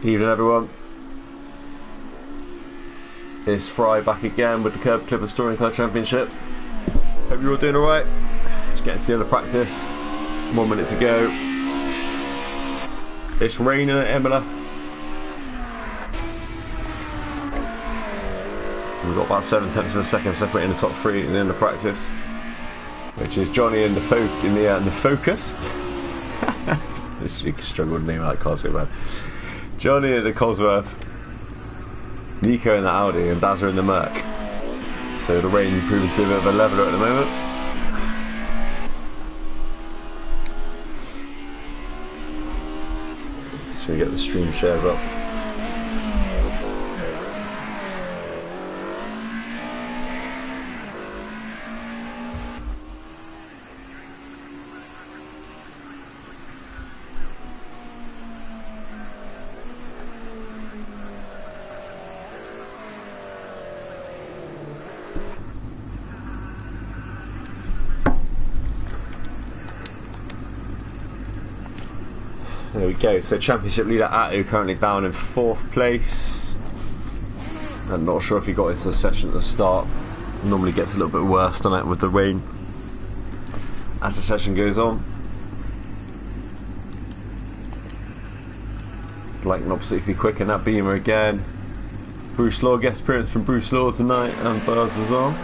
Evening everyone. It's Fry back again with the Kerb Clippers Touring Car Championship. Hope you're all doing alright. Just getting to the end of practice. 1 minute to go. It's raining at Imola. We've got about 7/10 of a second separating the top three in the end of practice, which is Johnny in the Focused. You can struggle with a name like Cosworth, man. Johnny in the Cosworth, Nico in the Audi, and Dazza in the Merc. So the rain proves to be a bit of a leveler at the moment. Just gonna get the stream shares up. There we go, so championship leader Atu currently down in 4th place. I'm not sure if he got into the session at the start. Normally gets a little bit worse, doesn't it, with the rain as the session goes on. Like not particularly quick in that Beamer again. Bruce Law, guest appearance from Bruce Law tonight, and Buzz as well.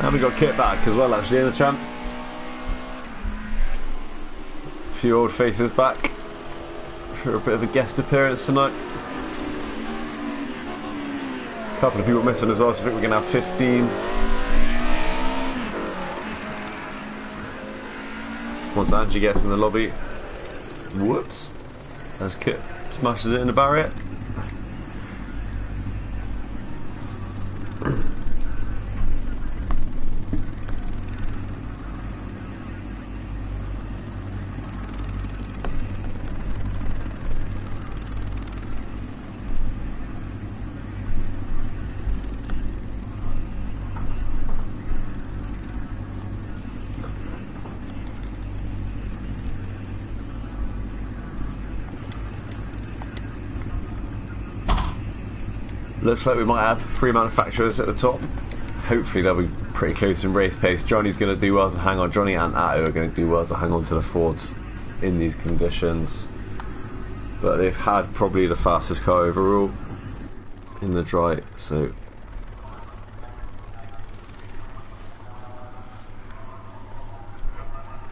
And we got Kit back as well, actually, in the champ. A few old faces back for a bit of a guest appearance tonight. A couple of people missing as well, so I think we're going to have 15. Once Angie gets in the lobby. Whoops. As Kit smashes it in the barrier. Looks like we might have 3 manufacturers at the top. Hopefully they'll be pretty close in race pace. Johnny's going to do well to hang on. Johnny and Atu are going to do well to hang on to the Fords in these conditions. But they've had probably the fastest car overall in the dry, so...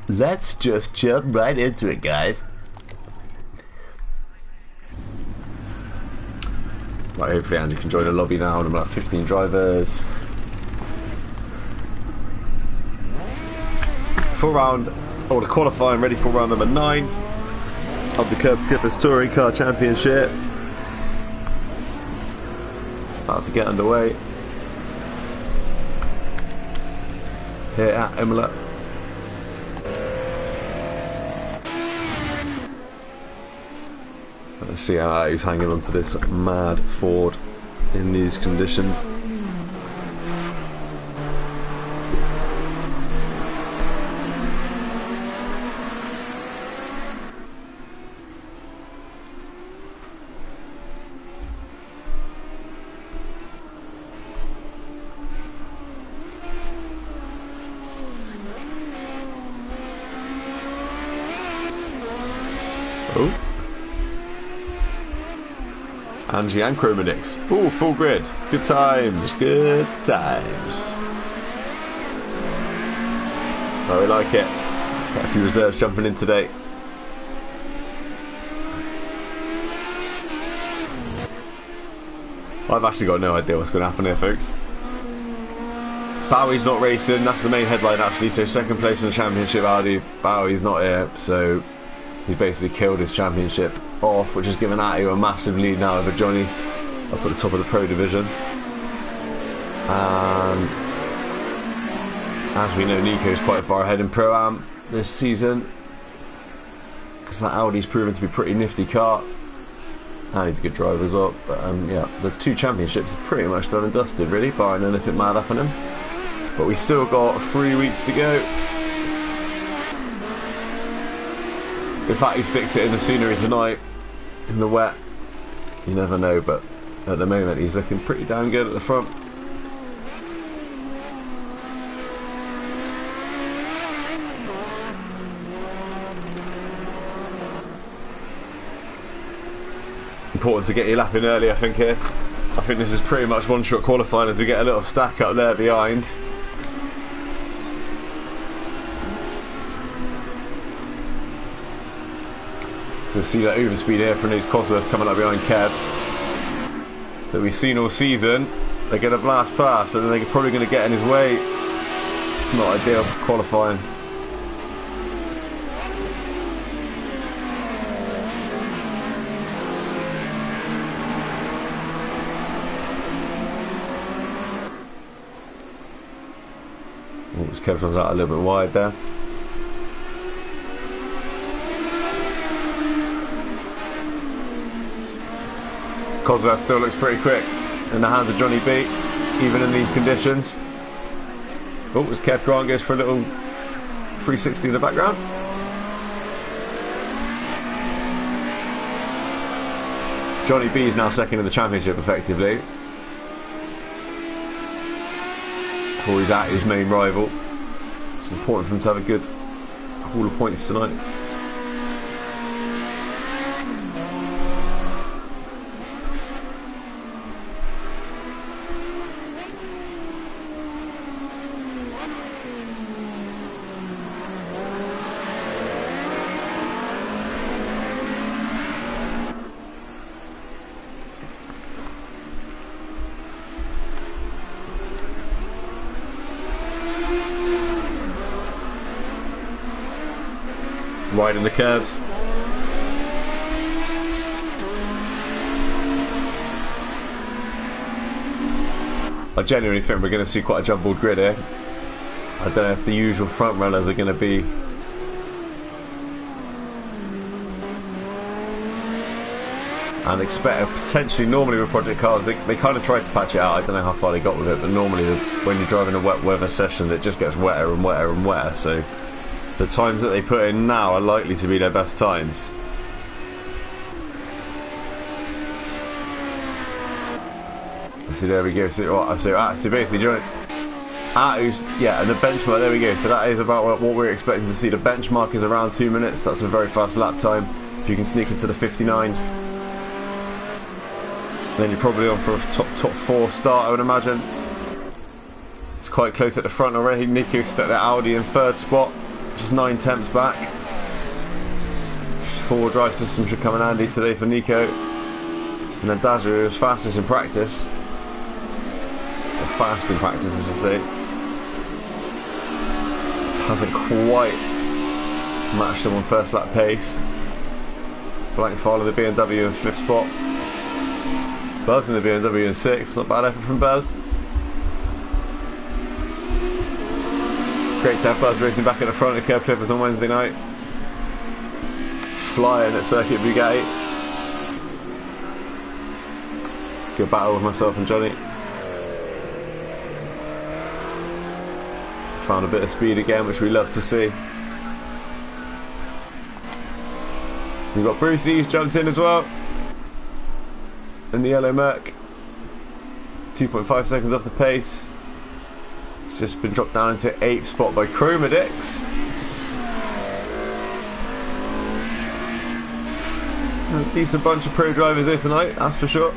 let's just jump right into it, guys. Right, hopefully Andy can join the lobby now, and about 15 drivers. Full round, or the qualifying ready for round number 9 of the Kerb Clippers Touring Car Championship. About to get underway here at Imola. Let's see how he's hanging onto this mad Ford in these conditions. Oh. Angie and Chromanix. Oh, full grid. Good times, good times. Oh, we like it. Got a few reserves jumping in today. I've actually got no idea what's going to happen here, folks. Bowie's not racing, that's the main headline actually, so second place in the championship Audi. Bowie's not here, so he's basically killed his championship off, which has given Atu a massive lead now over Johnny up at the top of the Pro Division. And As we know, Nico's quite far ahead in Pro-Am this season, because that Audi's proven to be a pretty nifty car, and he's a good driver as well. But yeah, the 2 championships are pretty much done and dusted, really, barring anything mad happening. But we still got 3 weeks to go. In fact, he sticks it in the scenery tonight, in the wet. You never know, but at the moment he's looking pretty damn good at the front. Important to get your lap in early, I think, here. I think this is pretty much one-shot qualifying as we get a little stack up there behind. So see that overspeed here from these Cosworth coming up behind Kerbs that we've seen all season. They're going to blast past, but then they're probably going to get in his way. It's not ideal for qualifying. Kev runs out a little bit wide there. Cosworth still looks pretty quick in the hands of Johnny B, even in these conditions. Oh, as Kev Grant goes for a little 360 in the background. Johnny B is now second in the championship effectively. Before he's at his main rival. It's important for him to have a good haul of points tonight. Riding the curves. I genuinely think we're going to see quite a jumbled grid here. I don't know if the usual front runners are going to be and expect potentially. Normally with project cars they kind of tried to patch it out. I don't know how far they got with it, but normally when you're driving a wet weather session it just gets wetter and wetter and wetter, so the times that they put in now are likely to be their best times. So there we go. So basically, yeah, and the benchmark. There we go. So that is about what we're expecting to see. The benchmark is around 2 minutes. That's a very fast lap time. If you can sneak into the 59s, then you're probably on for a top 4 start, I would imagine. It's quite close at the front already. Nico stuck that Audi in 3rd spot. Just 9 tenths back. 4-wheel drive system should come in handy today for Nico. And then Dazzer, who's fastest in practice. Or fast in practice, I should say. Hasn't quite matched them on first lap pace. Blank follow the BMW in 5th spot. Buzz in the BMW in 6th. Not bad effort from Buzz. Great to have Buzz racing back at the front of Kerb Clippers on Wednesday night. Flying at Circuit Bugatti. Good battle with myself and Johnny. Found a bit of speed again, which we love to see. We've got Brucey, who's jumped in as well. In the yellow Merc. 2.5 seconds off the pace. Just been dropped down into 8th spot by Chromadix. A decent bunch of pro drivers here tonight, that's for sure.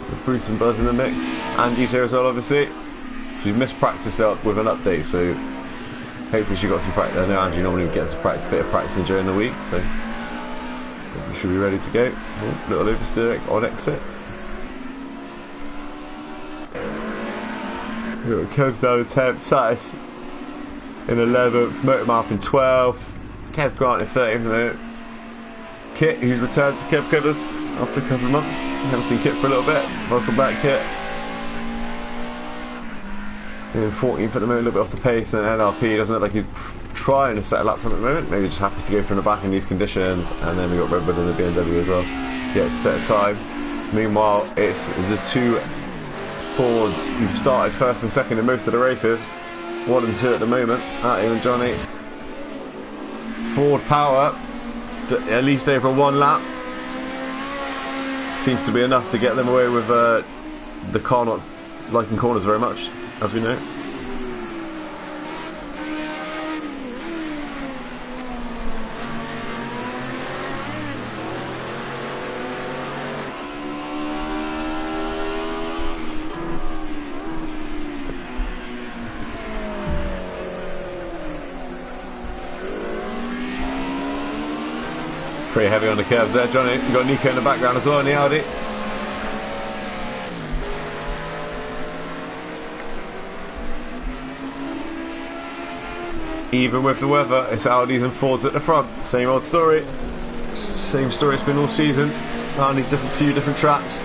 With Bruce and Buzz in the mix. Angie's here as well, obviously. She's missed practice up with an update, so hopefully she got some practice. I know Angie normally gets a bit of practice during the week, so we should be ready to go. Oh, little oversteer on exit. Kev's down in 10th, Satis in 11th, Motormouth in 12th, Kev Grant in 13th minute. Kit, who's returned to Kerb Clippers after a couple of months. Haven't seen Kit for a little bit. Welcome back, Kit. in 14th at the moment, a little bit off the pace, and NLP doesn't look like he's trying to set a lap time at the moment. Maybe just happy to go from the back in these conditions. And then we got Red Bull and the BMW as well. Yeah, to set a time. Meanwhile, it's the two Fords who've started first and second in most of the races. 1 and 2 at the moment. Artie and Johnny. Ford power, at least over 1 lap. Seems to be enough to get them away with the car not liking corners very much, as we know. Pretty heavy on the curves there, Johnny. You've got Nico in the background as well in the Audi. Even with the weather, it's Audis and Fords at the front. Same old story. Same story it's been all season on these few different tracks.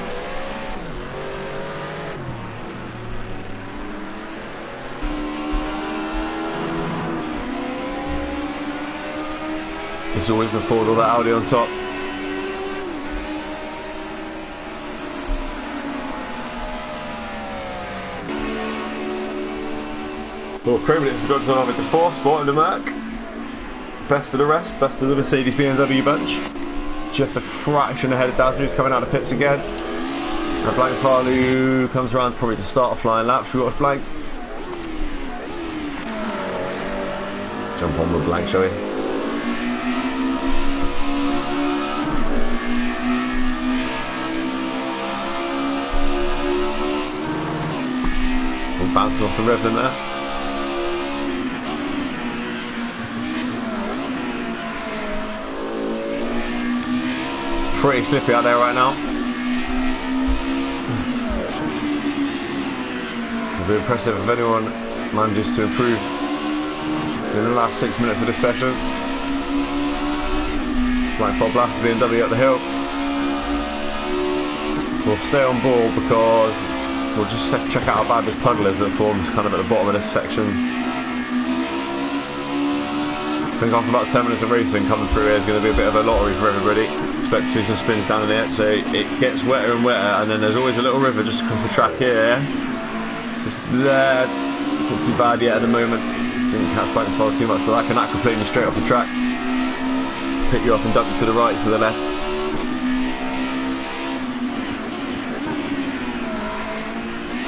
It's always the Ford or the Audi on top. Well, Kremlitz has got to over to 4th spot in the Merc. Best of the rest, best of the Mercedes BMW bunch. Just a fraction ahead of Daz, who's coming out of pits again. And Blank Farley comes around probably to start a flying lap. Should we watch Blank? Jump on with Blank, shall we? Bouncing off the rev in there. Pretty slippy out there right now. It'll be impressive if anyone manages to improve in the last 6 minutes of this session. Black Bob Blast BMW up the hill. We'll stay on board because we'll just check out how bad this puddle is that forms kind of at the bottom of this section. I think after about 10 minutes of racing, coming through here is going to be a bit of a lottery for everybody. Expect to see some spins down in there, so it gets wetter and wetter, and then there's always a little river just across the track here. Just there, it's not too bad yet at the moment. Didn't catch back and fall too much, but that can completely straight off the track. Pick you up and dump you to the right, to the left.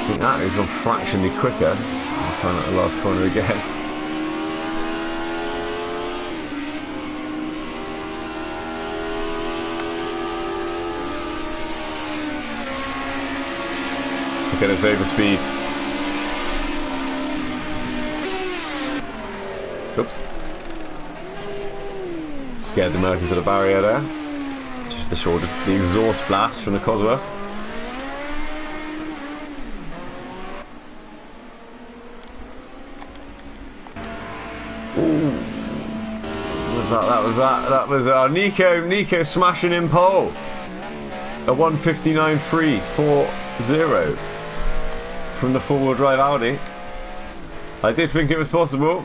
I think that has gone fractionally quicker. I'll find out the last corner again. Look at his overspeed. Oops. Scared the Merc into the barrier there. Just the shoulder, the exhaust blast from the Cosworth. That was Nico smashing in pole. A 1:59.340 from the four-wheel drive Audi. I did think it was possible.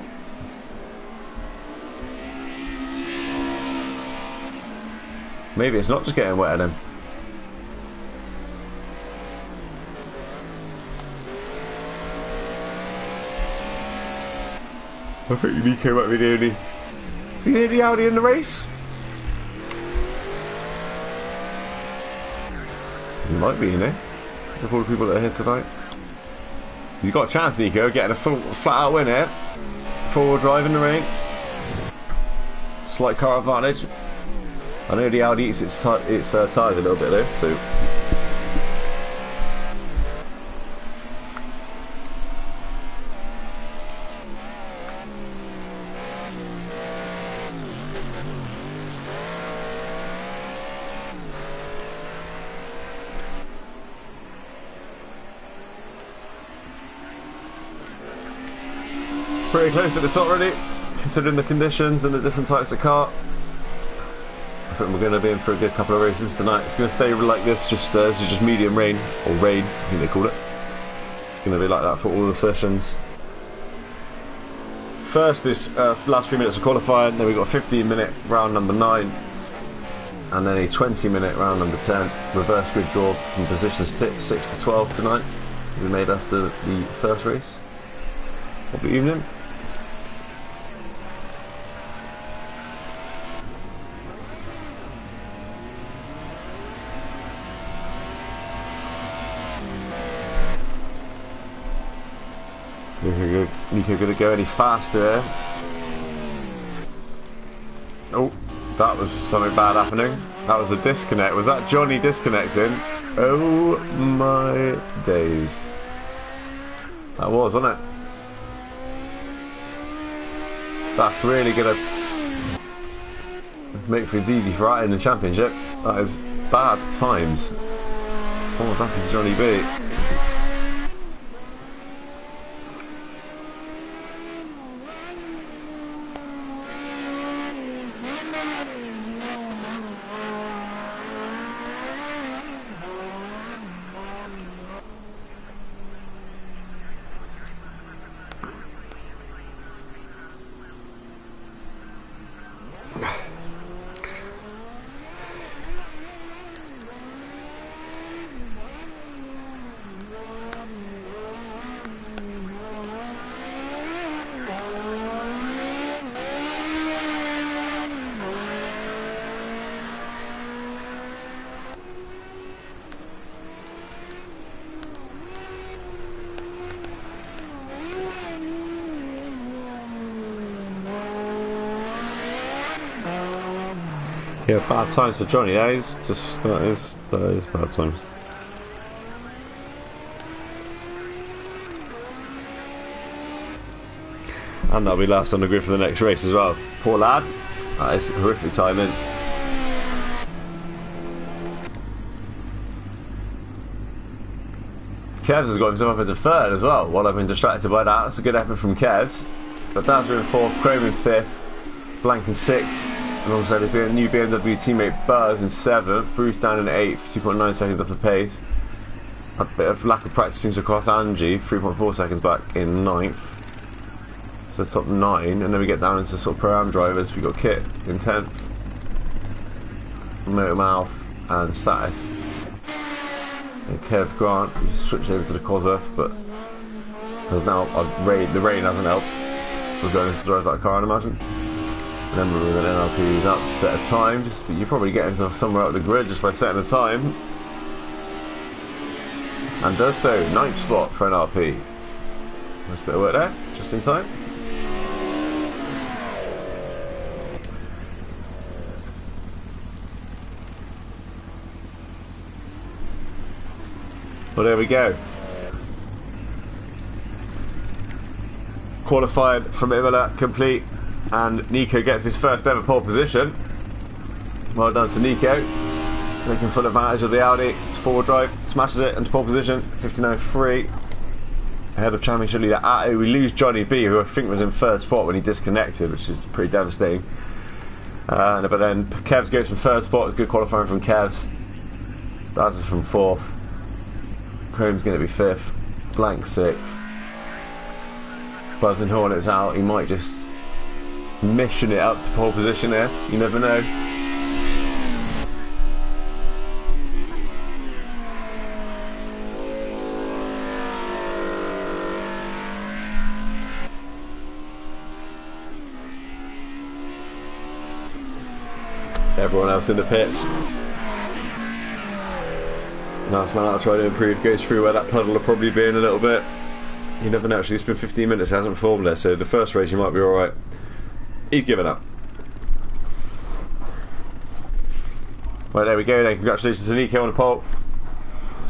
Maybe it's not just getting wetter then. I think Nico might be the only. Is he the only Audi in the race? He might be, you know. Of all the people that are here tonight. You've got a chance, Nico, getting a flat out win here. Four-wheel drive in the rain. Slight car advantage. I know the Audi eats its tyres a little bit though, so. Pretty close at the top already, considering the conditions and the different types of car. I think we're going to be in for a good couple of races tonight. It's going to stay like this, this is just medium rain, or rain, I think they call it. It's going to be like that for all the sessions. First, this last few minutes of qualifying, then we've got a 15-minute round number 9, and then a 20-minute round number 10. Reverse grid draw from positions 6 to 12 tonight. We made after the first race of the evening. Nico gonna go any faster there? Oh, that was something bad happening. That was a disconnect. Was that Johnny disconnecting? Oh my days. That was, wasn't it? That's really gonna make things easy for right in the championship. That is bad times. What was happening to Johnny B? Yeah, bad times for Johnny. That is bad times. And that'll be last on the grid for the next race as well. Poor lad. That is horrific timing. Kevs has got himself up into third as well. While I've been distracted by that, that's a good effort from Kevs. But Dazza in fourth, Chrome in fifth, Blank in sixth. Alongside his new BMW teammate Buzz in 7th, Bruce down in 8th, 2.9 seconds off the pace. A bit of lack of practice seems across Angie, 3.4 seconds back in 9th. So top 9, and then we get down into sort of pro-am drivers. We've got Kit in 10th, Motormouth and Satis. And Kerb Grant, switching into the Cosworth, but there's now the rain hasn't helped. We're going to drive that car, I'd imagine. Remember with an NRP, you don't set a time, just you're probably getting somewhere up the grid just by setting a time. And does so, 9th spot for NRP. Nice bit of work there, just in time. Well, there we go. Qualified from Imola, complete. And Nico gets his first ever pole position. Well done to Nico. Taking full advantage of the Audi. It's four-wheel drive, smashes it into pole position. 59.3. Ahead of championship leader Atto. We lose Johnny B, who I think was in third spot when he disconnected, which is pretty devastating. But then Kevs goes from third spot. It's good qualifying from Kevs. Daz is from fourth. Chrome's going to be fifth. Blank sixth. Buzz and Hornet's out. He might just mission it up to pole position there. You never know. Everyone else in the pits. Last man out to try to improve goes through where that puddle will probably be in a little bit. You never know. Actually, it's been 15 minutes. It hasn't formed there, so the first race you might be alright. He's given up. Right, there we go then. Congratulations to Nico on the pole.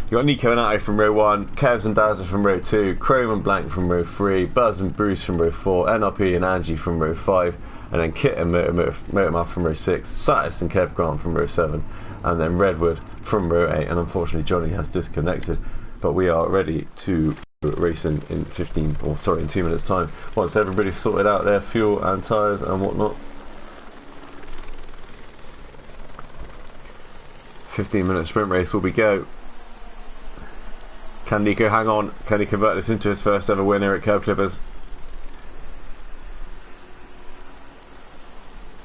You got Nico and Atto from row 1, Kevs and Dazza from row 2, Chrome and Blank from row 3, Buzz and Bruce from row 4, NRP and Angie from row 5, and then Kit and Motormouth from row 6, Satis and Kev Grant from row 7, and then Redwood from row 8, and unfortunately Johnny has disconnected. But we are ready to racing in 2 minutes time once everybody's sorted out their fuel and tyres and whatnot. 15-minute sprint race will we go. Can Nico hang on? Can he convert this into his first ever win here at Kerb Clippers?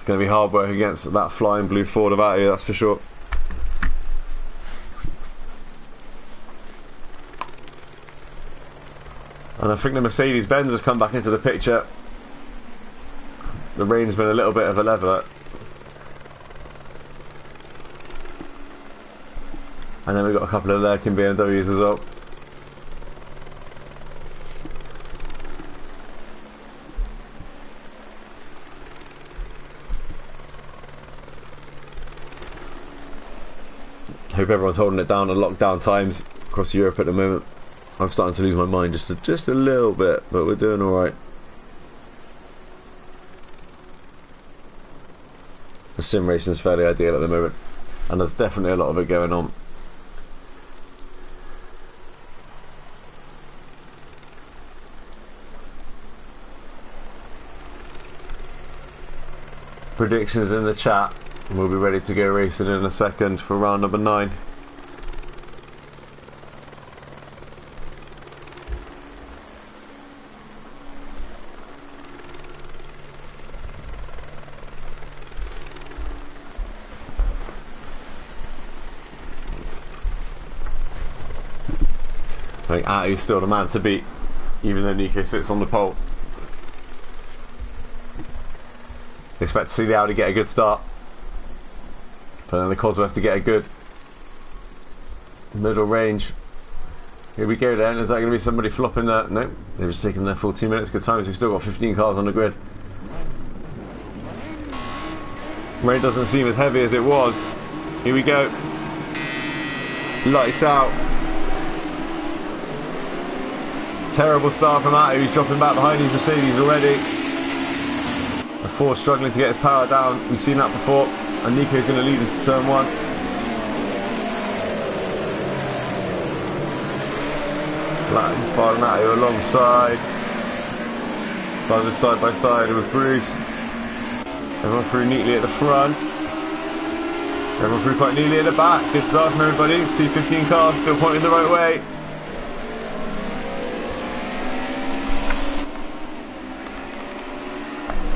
going to be hard work against that flying blue Ford of out here, that's for sure. And I think the Mercedes-Benz has come back into the picture. The rain's been a little bit of a leveller. And then we've got a couple of lurking BMWs as well. Hope everyone's holding it down on lockdown times across Europe at the moment. I'm starting to lose my mind just a little bit, but we're doing alright. The sim racing is fairly ideal at the moment, and there's definitely a lot of it going on. Predictions in the chat, and we'll be ready to go racing in a second for round number 9. I think Atu's still the man to beat, even though Nico sits on the pole. Expect to see the Audi get a good start, but then the Cosworth to get a good middle range. Here we go then. Is that going to be somebody flopping that? No, they're just taking their full 2 minutes. Good times. We've still got 15 cars on the grid. Rain doesn't seem as heavy as it was. Here we go. Lights out. Terrible start from Atu. He's dropping back behind his Mercedes already. The Ford struggling to get his power down. We've seen that before. And Nico's going to lead into turn 1. Black firing Atu alongside. Driving side by side with Bruce. Everyone through neatly at the front. Everyone through quite neatly at the back. Good start from everybody. See 15 cars still pointing the right way.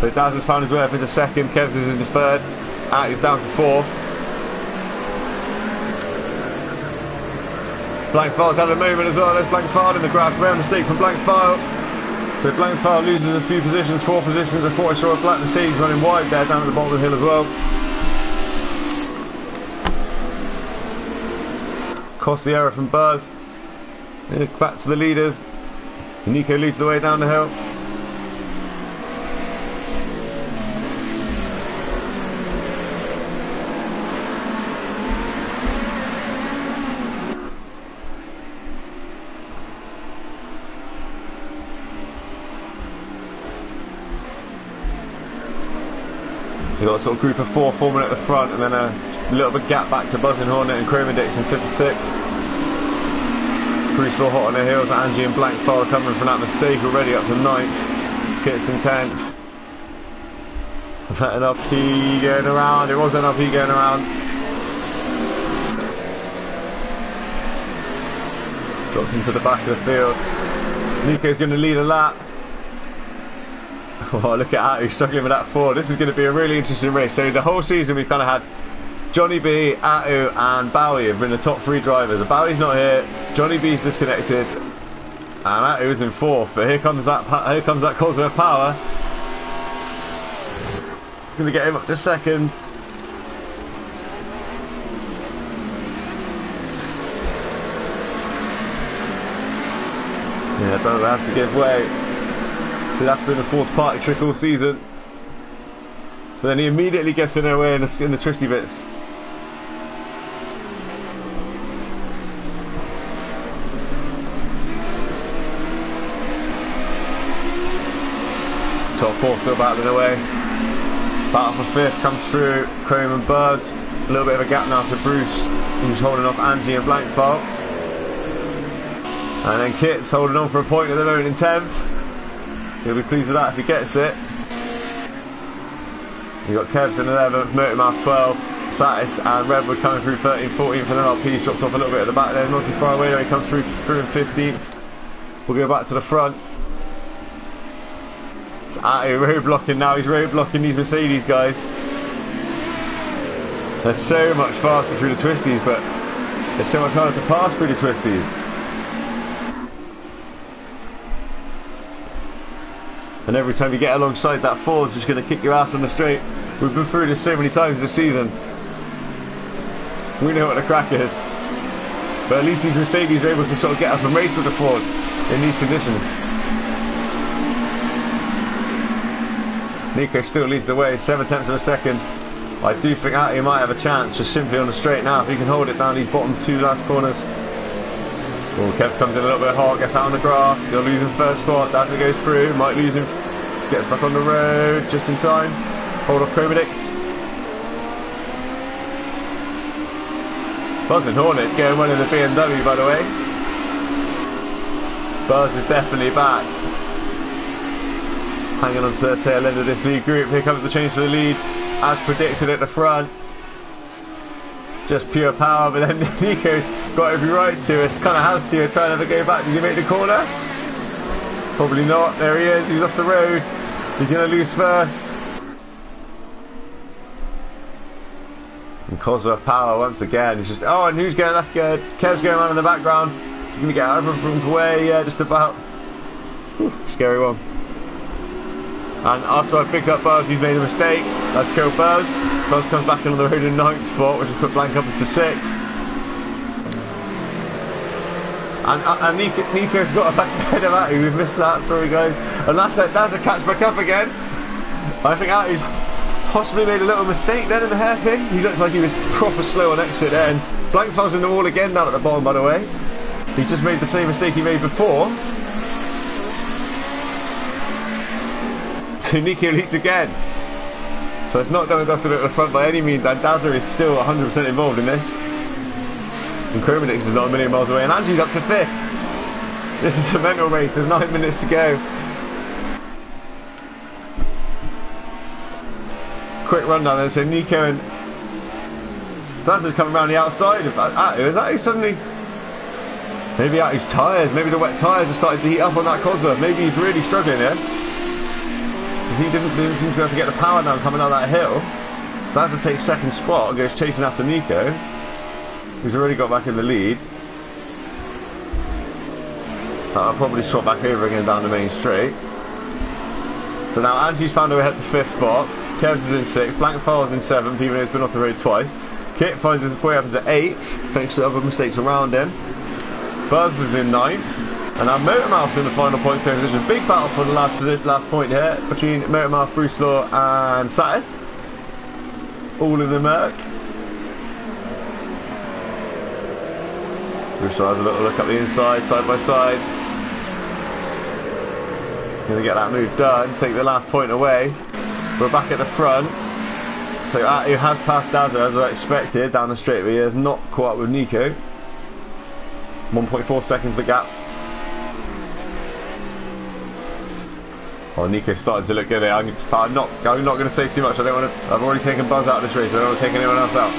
So Daz has found his way up into second, Kevs is into third, Atu's down to fourth. Blankfile's had a moment as well. There's Blankfile in the grass, rare mistake from Blankfile. So Blankfile loses a few positions, 4 positions. I thought I saw a black Mercedes running wide there down at the bottom of the hill as well. Cost the error from Buzz. Back to the leaders. Nico leads the way down the hill. You've got a sort of group of 4 forming at the front, and then a little bit gap back to Buzzing Hornet and Chrome Index in 5th and 6th. Bruce still hot on their heels. Angie and Blankfire coming from that mistake already up to 9th. Kits in 10th. Was that an LP going around? It was an LP going around. Drops into the back of the field. Nico's going to lead a lap. Oh, look at Atu struggling with that Ford. This is going to be a really interesting race. So the whole season we've kind of had Johnny B, Atu and Bowie have been the top 3 drivers. Bowie's not here, Johnny B's disconnected, and Atu's in 4th. But here comes that Cosworth power. It's going to get him up to 2nd. Yeah, don't have to give way. So that's been a 4th party trick all season. But then he immediately gets in their way in the twisty bits. Top 4 still battling away. Battle for 5th comes through Chrome and Buzz. A little bit of a gap now to Bruce, who's holding off Angie and Blankfile. And then Kit's holding on for a point at the moment in 10th. He'll be pleased with that if he gets it. You've got Kevs in 11th, Motormouth 12th, Satis and Redwood coming through 13th, 14th, and then LP's dropped off a little bit at the back there. Not too far away though, he comes through in 15th. We'll go back to the front. Roadblocking now, he's roadblocking these Mercedes guys. They're so much faster through the twisties, but it's so much harder to pass through the twisties. And every time you get alongside that Ford's just going to kick your ass on the straight. We've been through this so many times this season. We know what the crack is. But at least these Mercedes are able to sort of get up and race with the Ford in these conditions. Nico still leads the way, 7/10 of a second. I do think he might have a chance just simply on the straight now if he can hold it down these bottom two last corners. Oh, Kev comes in a little bit hard, gets out on the grass, he'll lose him first spot, Dazzler goes through, might lose him, gets back on the road just in time. Hold off KCTCC. Buzz and Hornet going well in the BMW by the way. Buzz is definitely back. Hanging on to the tail end of this lead group. Here comes the change for the lead, as predicted at the front. Just pure power, but then Nico's got every right to it. Kind of has to. Trying to go back. Did he make the corner? Probably not. There he is. He's off the road. He's going to lose first. And Cosworth power once again. He's just. Oh, and who's going? That's good. Kev's going on in the background. He's going to get out of everyone's way. Yeah, just about. Whew, scary one. And after I picked up Buzz, he's made a mistake. I've killed Buzz. Buzz comes back on the road in 9th spot, which has put Blank up into 6th. And Nico's got a back ahead of Atty. We've missed that, sorry guys. And that's a catch back up again. I think Atty's possibly made a little mistake then in the hairpin. He looked like he was proper slow on exit then. Blank falls in the wall again down at the bottom, by the way. He's just made the same mistake he made before. So Nico leads again. So it's not done and dusted at the front by any means, and Dazzler is still 100% involved in this. And KCTCC is not a million miles away, and Angie's up to 5th. This is a mental race, there's 9 minutes to go. Quick rundown then, so Nico and Dazzler's coming around the outside of Atty. Is Atty suddenly... Maybe Atty's tyres, maybe the wet tyres are starting to heat up on that Cosworth. Maybe he's really struggling here. He didn't seem to be able to get the power down coming out that hill. Dazzler takes 2nd spot and goes chasing after Nico, who's already got back in the lead. I'll probably swap back over again down the main straight. So now Angie's found her way up to 5th spot. Kev's is in 6th. Blank File's in 7th, even though he's been off the road twice. Kit finds his way up into 8th, thanks to other mistakes around him. Buzz is in 9th. And now Motormouth's in the final point position. Big battle for the last point here between Motormouth, Bruce Law and Satis. All in the murk. Bruce Law has a little look up the inside, side by side. Gonna get that move done, take the last point away. We're back at the front. So Atty has passed Dazzler as I expected down the straight, but he has not caught up with Nico. 1.4 seconds the gap. Oh, Nico's starting to look good here. I'm not going to say too much. I don't want to. I've already taken Buzz out of this race. I don't want to take anyone else out.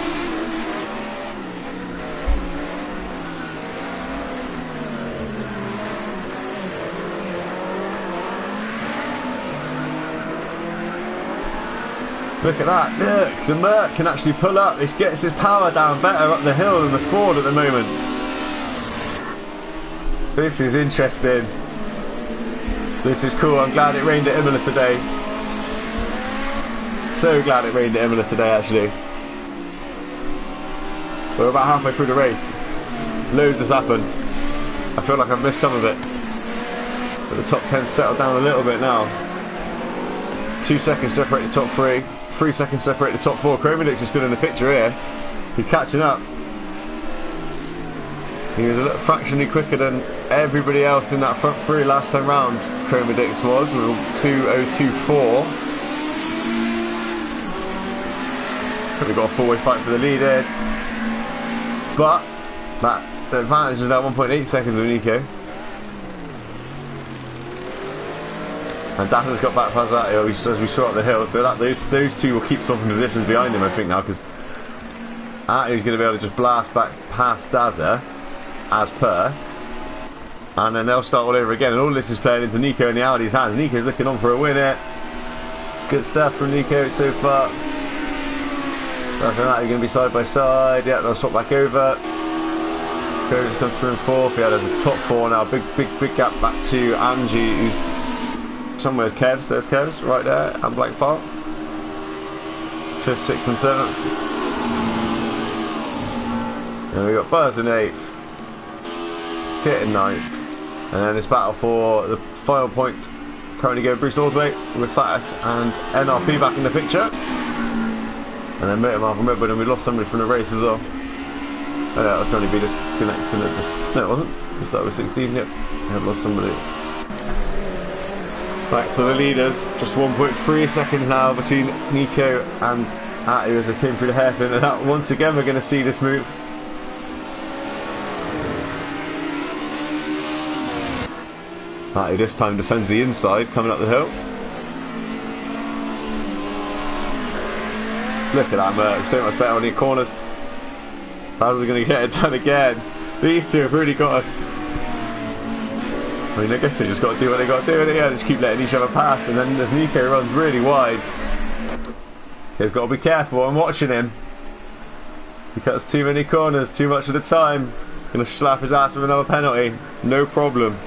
Look at that. Look, the Merc can actually pull up. This gets his power down better up the hill than the Ford at the moment. This is interesting. This is cool. I'm glad it rained at Imola today. So glad it rained at Imola today, actually. We're about halfway through the race. Loads has happened. I feel like I've missed some of it. But the top 10 settled down a little bit now. 2 seconds separate the top 3. 3 seconds separate the top 4. KCTCC is still in the picture here. He's catching up. He was a little fractionally quicker than everybody else in that front 3 last time round. KCTCC was with 2:02.4. We've got a 4-way fight for the lead here. But the advantage is now 1.8 seconds with Nico. And Dazzler's got back past that as we saw up the hill. So those two will keep swapping positions behind him, I think, now, because Atty's going to be able to just blast back past Dazzler as per. And then they'll start all over again, and all this is playing into Nico and the Audi's hands. Nico's looking on for a win here. Good stuff from Nico so far. That's going to be side by side. Yeah, they'll swap back over. Kerb's come through in fourth. Yeah, there's a top four now. Big gap back to Angie, who's somewhere with Kerbs. There's Kerbs right there, and Black Park. 5th, 6th, and 7th. And we've got Buzz in 8th. Kit in 9th. And then this battle for the final point currently going Bruce Lawsway with Satis and NRP back in the picture. And then Motormouth and Redwood, and we lost somebody from the race as well. Oh yeah, that was Johnny B disconnecting at this. No, it wasn't. We started with 16, yep. We have lost somebody. Back to the leaders. Just 1.3 seconds now between Nico and Atu as they came through the hairpin. And that, once again, we're going to see this move. Atu this time defends the inside coming up the hill. Look at that Merc, so much better on the corners. How's he going to get it done again? These two have really got to... I mean, I guess they just got to do what they got to do. Yeah, just keep letting each other pass. And then as Nico runs really wide, he's got to be careful. I'm watching him. He cuts too many corners, too much of the time. Going to slap his ass with another penalty. No problem.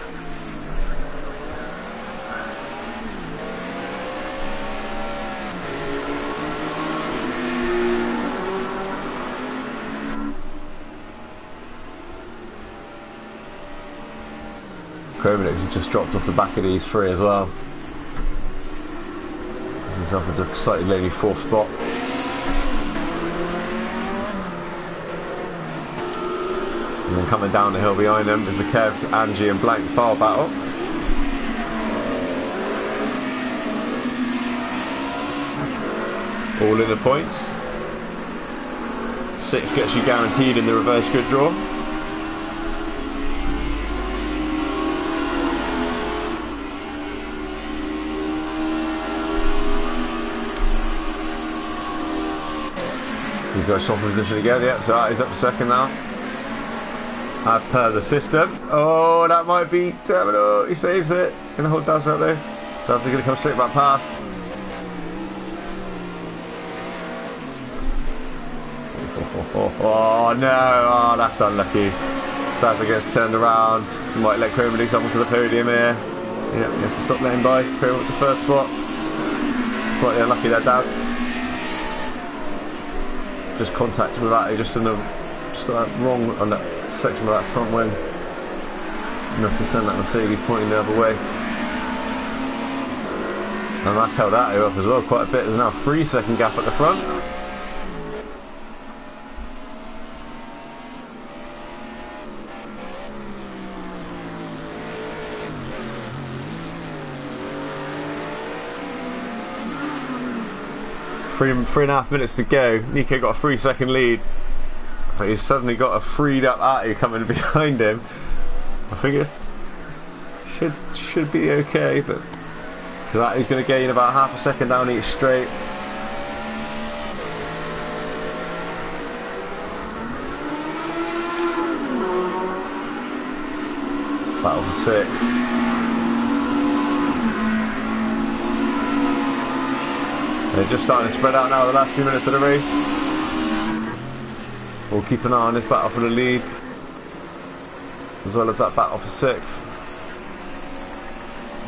KCTCC has just dropped off the back of these three as well. He's up into a slightly lonely 4th spot. And then coming down the hill behind them is the Kerbs, Angie and Blank File battle. All in the points. 6th gets you guaranteed in the reverse grid draw. He's got a swap position again, yeah, so he's up to 2nd now. As per the system. Oh, that might be terminal. He saves it. He's going to hold Daz right there. Daz is going to come straight back past. Oh no, oh, that's unlucky. Daz gets turned around. Might let Chrome release up onto the podium here. Yeah, he has to stop letting by. Chrome up to 1st spot. Slightly unlucky there, Daz. Just contacted with that, just on that wrong on that section of that front wing. Enough to send that Mercedes pointing the other way. And that's held that up as well quite a bit. There's now a 3-second gap at the front. Three and a half minutes to go. Nico got a 3-second lead, but he's suddenly got a freed up Atu coming behind him. I think it should be okay, but because Atu's going to gain about half a second down each straight. Battle for 6th. They're just starting to spread out now the last few minutes of the race. We'll keep an eye on this battle for the lead, as well as that battle for 6th.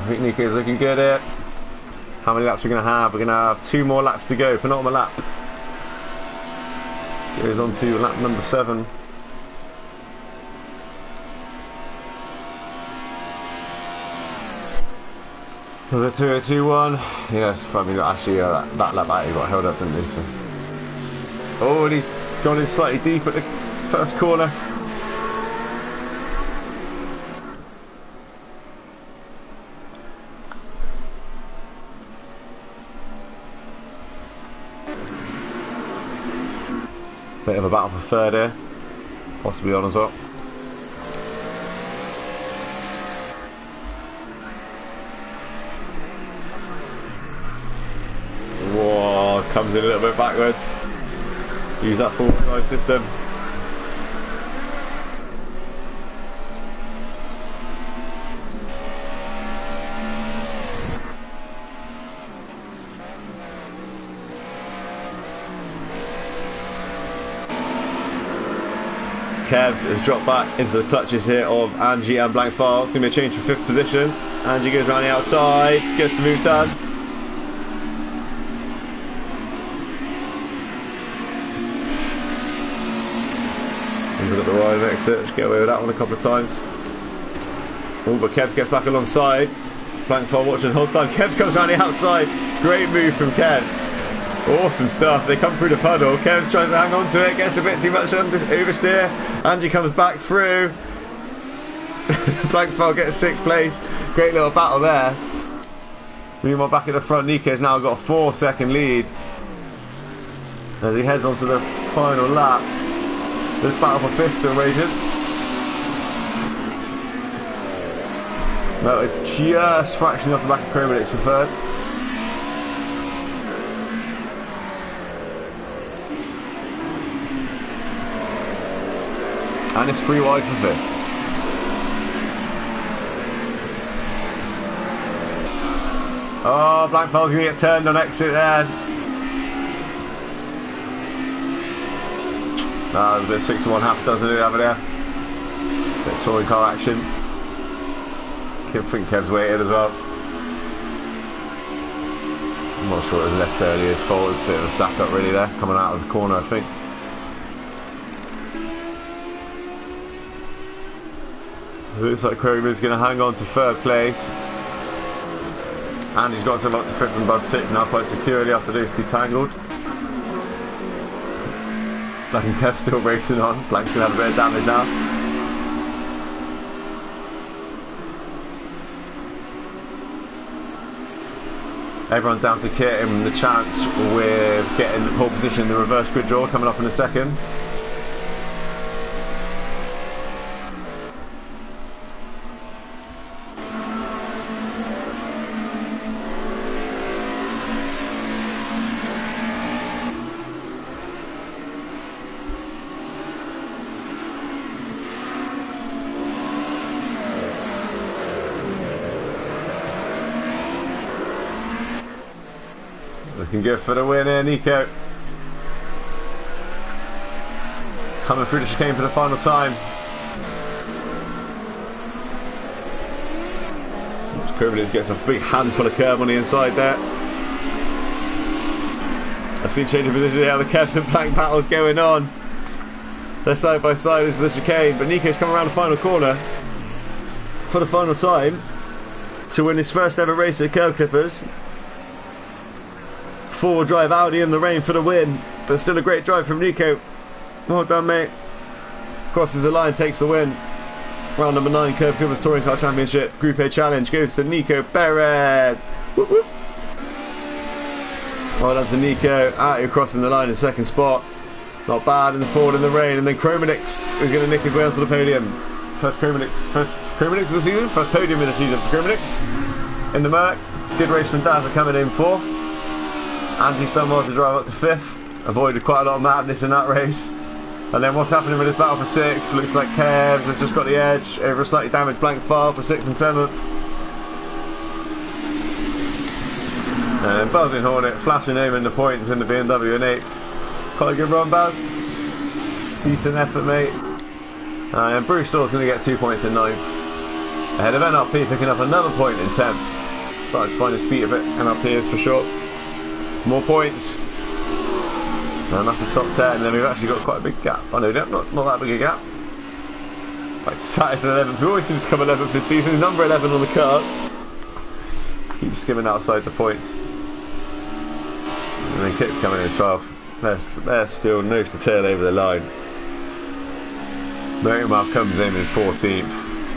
I think Nico's looking good here. How many laps are we going to have? We're going to have 2 more laps to go, penultimate lap. Goes on to lap number 7. Was it 2:02.1? Yes, probably not. Actually, that lap Atu got held up, didn't he? So. Oh, and he's gone in slightly deep at the 1st corner. Bit of a battle for 3rd here, possibly on as well. Comes in a little bit backwards. Use that full drive system. Kevs has dropped back into the clutches here of Angie and Blank File. It's going to be a change for 5th position. Angie goes around the outside, gets the move done. He's got the right exit, just get away with that one a couple of times. Oh, but Kevs gets back alongside. Blank File watching the whole time. Kevs comes around the outside. Great move from Kevs. Awesome stuff. They come through the puddle. Kevs tries to hang on to it, gets a bit too much oversteer. Angie comes back through. Blank File gets 6th place. Great little battle there. Meanwhile, back at the front, Nico's now got a 4-second lead as he heads onto the final lap. This battle for 5th still raging. No, it's just fractioning off the back of KCTCC for 3rd. And it's free wide for 5th. Oh, Blank File's going to get turned on exit there. There's a bit of 6 1 half dozen over there. Bit of touring car action. I think Kev's waited as well. I'm not sure it was necessarily his fault. It was a bit of a stack up really there, coming out of the corner I think. Looks like Kroger's going to hang on to 3rd place. And he's got himself up to 5th and Buzz 6th now quite securely after those two tangled. Black and Kev's still racing on. Blank's going to have a bit of damage now. Everyone down to Kit him the chance with getting pole position in the reverse grid draw coming up in a second. Looking good for the win here, Nico. Coming through the chicane for the final time. KCTCC gets a big handful of Kerb on the inside there. I've seen change of position there, the Kevs and Blank battles going on. They're side by side into the chicane, but Nico's come around the final corner for the final time to win his first ever race at Kerb Clippers. 4-wheel drive Audi in the rain for the win, but still a great drive from Nico. Well done, mate. Crosses the line, takes the win. Round number 9, Kerb Clippers Touring Car Championship Group A Challenge goes to Nico Perez. Whoop, whoop. Well done to Nico. Out here crossing the line in 2nd spot. Not bad in the forward in the rain. And then KCTCC is going to nick his way onto the podium. First KCTCC of the season. First podium in the season for KCTCC. In the Merc. Good race from Dazza coming in 4th. Andy's done well to drive up to 5th. Avoided quite a lot of madness in that race. And then what's happening with this battle for 6th? Looks like Kevs has just got the edge over a slightly damaged Blank File for 6th and 7th. And Buzzing Hornet flashing home in the points in the BMW in 8th. Quite a good run, Buzz. Decent effort, mate. And Bruce Stall's going to get 2 points in 9th. Ahead of NRP picking up another point in 10th. Starting to find his feet a bit, NRP is for sure. More points. And that's the top 10, and then we've actually got quite a big gap. Oh no, not that big a gap. Like Satis at 11th, who always seems to come 11th this season. He's number 11 on the card. Keeps skimming outside the points. And then Kit's coming in 12th. They're still nose to tail over the line. Motormouth comes in 14th.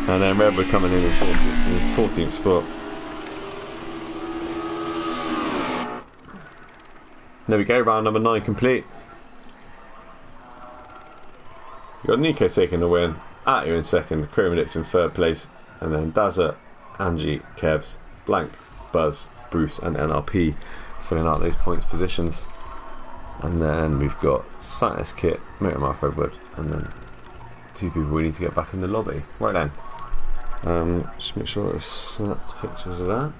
And then Redwood coming in 14th spot. There we go, round number 9 complete. You've got Nico taking the win, Attu in 2nd, KCTCC in 3rd place, and then Dazza, Angie, Kevs, Blank, Buzz, Bruce and NRP filling out those points positions. And then we've got Satis, Kit, Motormouth, Redwood, and then 2 people we need to get back in the lobby. Right then. Just make sure I've snapped pictures of that.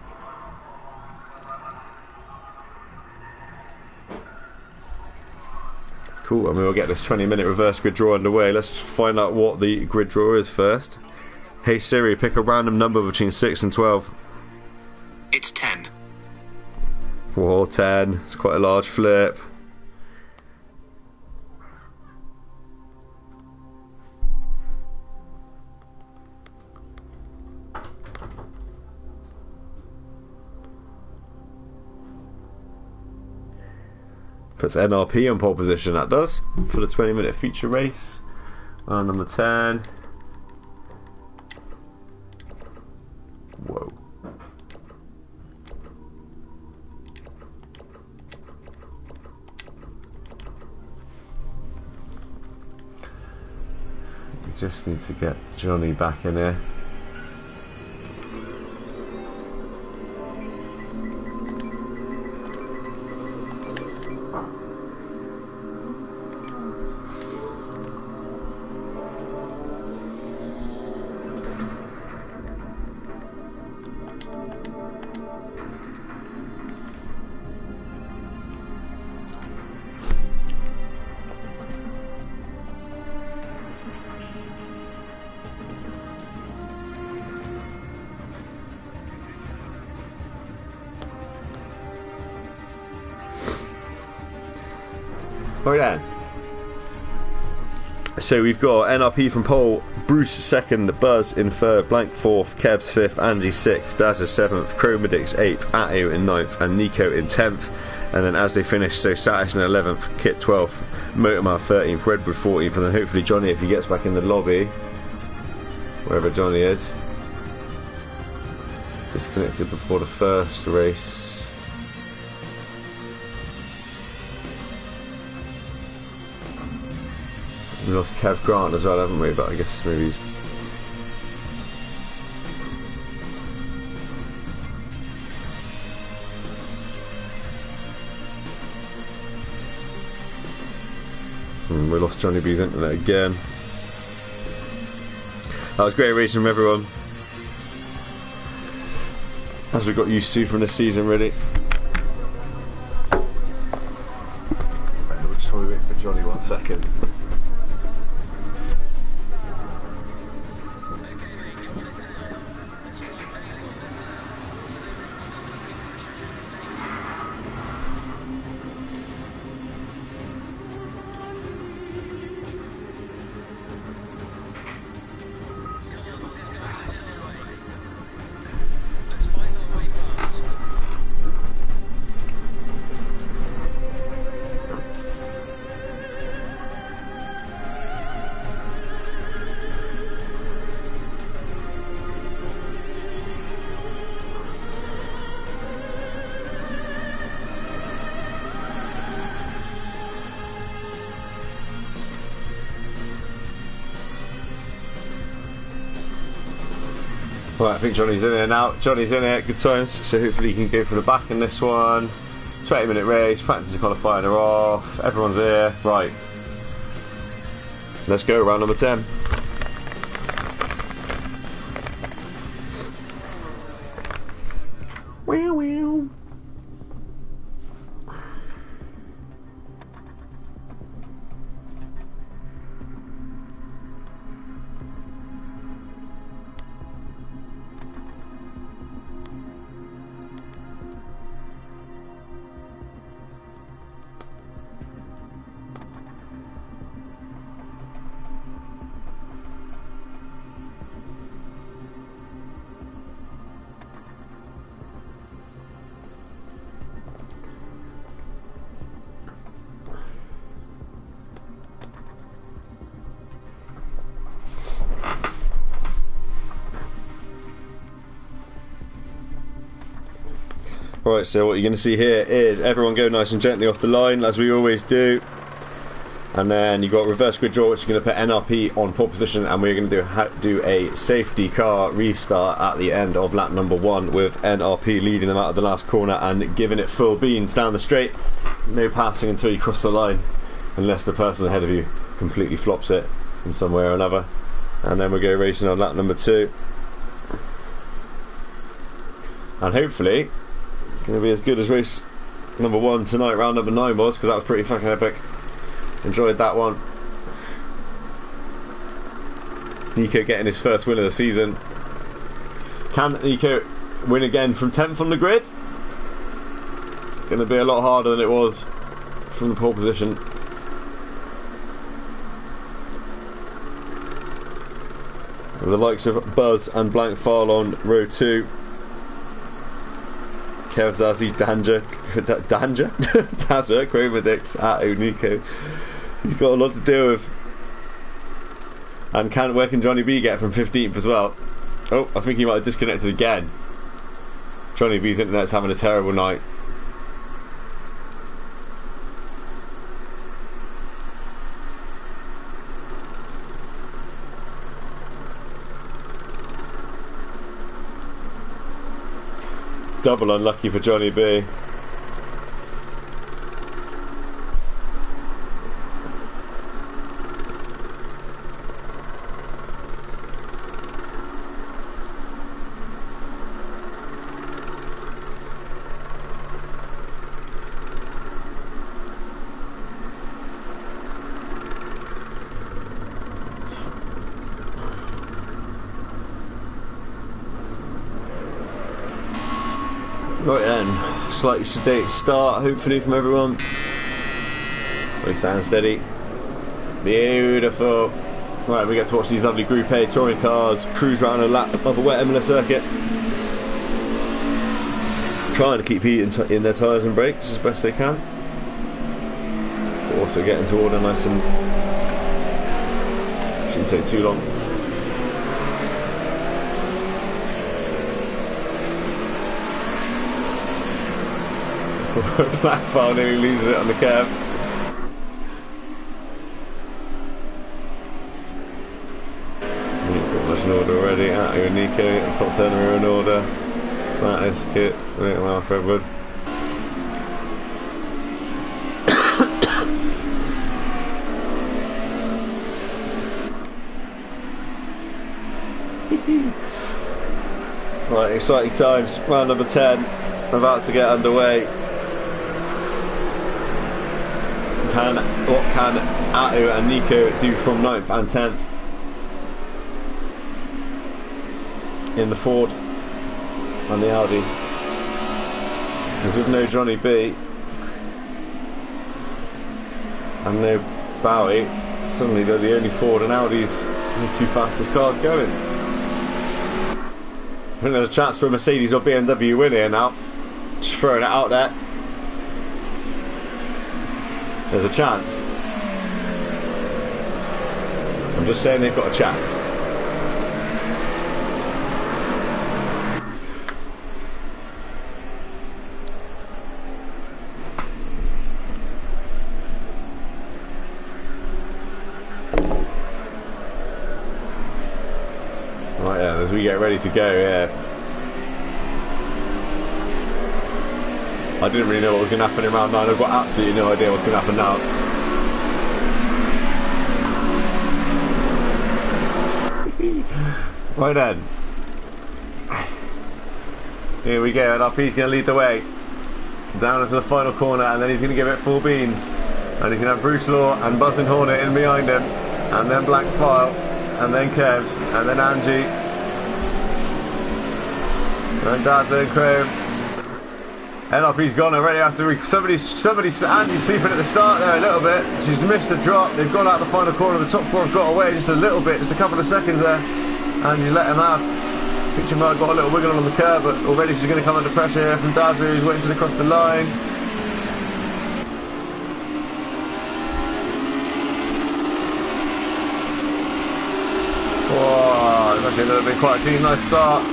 Cool, and we'll get this 20-minute reverse grid draw underway. Let's find out what the grid draw is first. Hey Siri, pick a random number between 6 and 12. It's 10. 4, 10. It's quite a large flip. Puts NRP on pole position, that does, for the 20-minute feature race. Round number 10. Whoa. We just need to get Johnny back in here. Right then. So we've got NRP from pole, Bruce second, Buzz in third, Blank fourth, Kev's fifth, Andy sixth, Daz is seventh, Chromedix eighth, Atto in ninth, and Nico in 10th. And then as they finish, so Satis in 11th, Kit 12th, Motormar 13th, Redwood 14th, and then hopefully Johnny, if he gets back in the lobby, wherever Johnny is, disconnected before the first race. We lost Kev Grant as well, haven't we? But I guess maybe he's... we lost Johnny B's internet again. That was great racing from everyone, as we got used to from this season, really. Right, we'll just wait for Johnny 1 second. Right, I think Johnny's in here now. Johnny's in here, good times. So hopefully he can go for the back in this one. 20-minute race, practice the qualifying are off. Everyone's here. Right. Let's go, round number 10. Wow, wow. Right, so what you're going to see here is everyone go nice and gently off the line, as we always do. And then you've got reverse grid draw, which is going to put NRP on pole position, and we're going to do a safety car restart at the end of lap number 1, with NRP leading them out of the last corner and giving it full beans down the straight. No passing until you cross the line, unless the person ahead of you completely flops it in some way or another. And then we'll go racing on lap number 2. And hopefully going to be as good as race number 1 tonight, round number 9 was, because that was pretty fucking epic. Enjoyed that one. Nico getting his first win of the season. Can Nico win again from 10th on the grid? Going to be a lot harder than it was from the pole position. With the likes of Buzz and Blank File on row 2. Kerb, Zazie, Dazza, Chromodix, Atto, Nico. He's got a lot to deal with. And where can Johnny B get from 15th as well? Oh, I think he might have disconnected again. Johnny B's internet's having a terrible night. Double unlucky for Johnny B. Right then, slightly sedate start hopefully from everyone. We stand steady. Beautiful. Right, we get to watch these lovely Group A touring cars cruise around a lap of a wet Imola circuit. Trying to keep heat in their tyres and brakes as best they can. But also getting to order nice and... shouldn't take too long. Black File nearly loses it on the curb. Got much in order already. Atto and Nico, top turner are in order. Satis, Kit, 8 mile for Edward. Right, exciting times. Round number 10 about to get underway. What can Atto and Nico do from 9th and 10th in the Ford and the Audi? Because with no Johnny B and no Bowie, suddenly they're the only Ford and Audi's the two fastest cars going. I think there's a chance for a Mercedes or BMW win here now. Just throwing it out there. There's a chance. I'm just saying they've got a chance. Right, yeah, as we get ready to go, yeah. I didn't really know what was going to happen in round 9. I've got absolutely no idea what's going to happen now. Right then. Here we go. LRP's going to lead the way. Down into the final corner, and then he's going to give it full beans. And he's going to have Bruce Law and Buzzing Hornet in behind him. And then Black File. And then Kevs. And then Angie. And Dazza and Chrome. LRP's gone already after Angie's sleeping at the start there a little bit. She's missed the drop. They've gone out the final corner. The top 4 have got away just a little bit, just a couple of seconds there. Angie's let him have. I think she might have got a little wiggle on the curb, but already she's going to come under pressure here from Dazza, who's waiting to cross the line. Whoa, that's actually been quite a clean, nice start.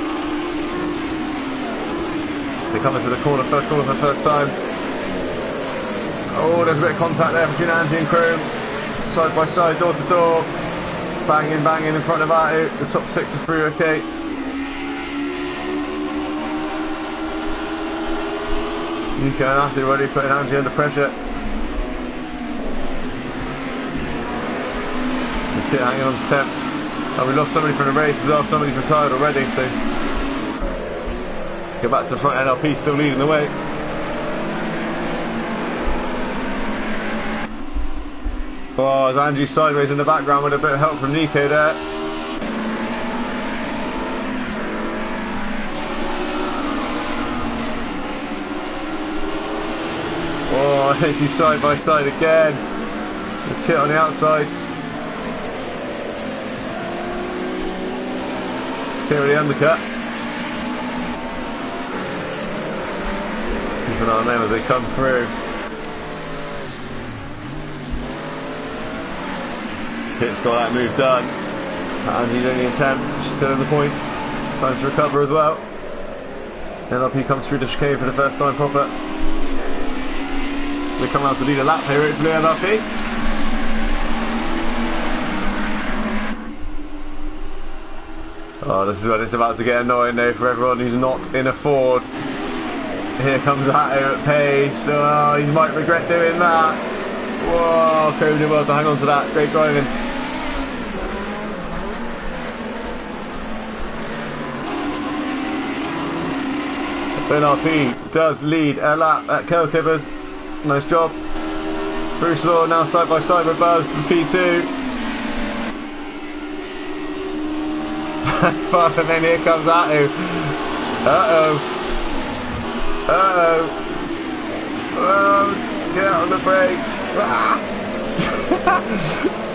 They come into the corner, first corner for the first time. Oh, there's a bit of contact there between Angie and Chrome. Side by side, door to door. Banging, banging in front of Atto. The top 6 are through, okay. Nico and Atto already putting Angie under pressure. The kit hanging on to 10th. And we lost somebody from the race as well, somebody's retired already, so. Go back to the front, NLP still leading the way. Oh, as Angie sideways in the background with a bit of help from Nico there. Oh, she's side by side again. The kit on the outside. Here with the undercut. Keep an eye on them as they come through. Kit's got that move done. Angie's only in 10. She's still in the points. Trying to recover as well. NLP comes through the chicane for the first time proper. They come out to lead a lap here, hopefully, NLP. Oh, this is when it's about to get annoying now for everyone who's not in a Ford. Here comes Atto at pace. Oh, he might regret doing that. Whoa, Kerb did well to hang on to that. Great driving. NLP does lead a lap at Kerb. Nice job. Bruce Law now side by side with Buzz for P2. And then here comes Atto. Uh-oh. Uh-oh. Oh, get on the brakes. Ah.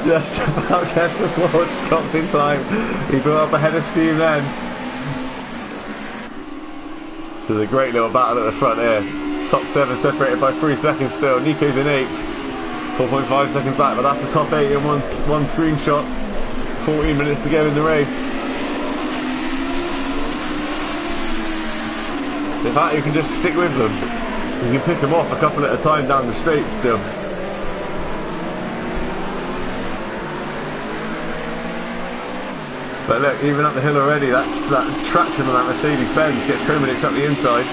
Just about gets the floor, stops in time. He blew up ahead of steam then. There's a great little battle at the front here. Top 7 separated by 3 seconds still. Nico's in 8th. 4.5 seconds back, but that's the top 8 in one screenshot. 14 minutes to go in the race. In fact, you can just stick with them. You can pick them off a couple at a time down the straight still. But look, even up the hill already, that traction on that Mercedes-Benz gets Kerb up the inside.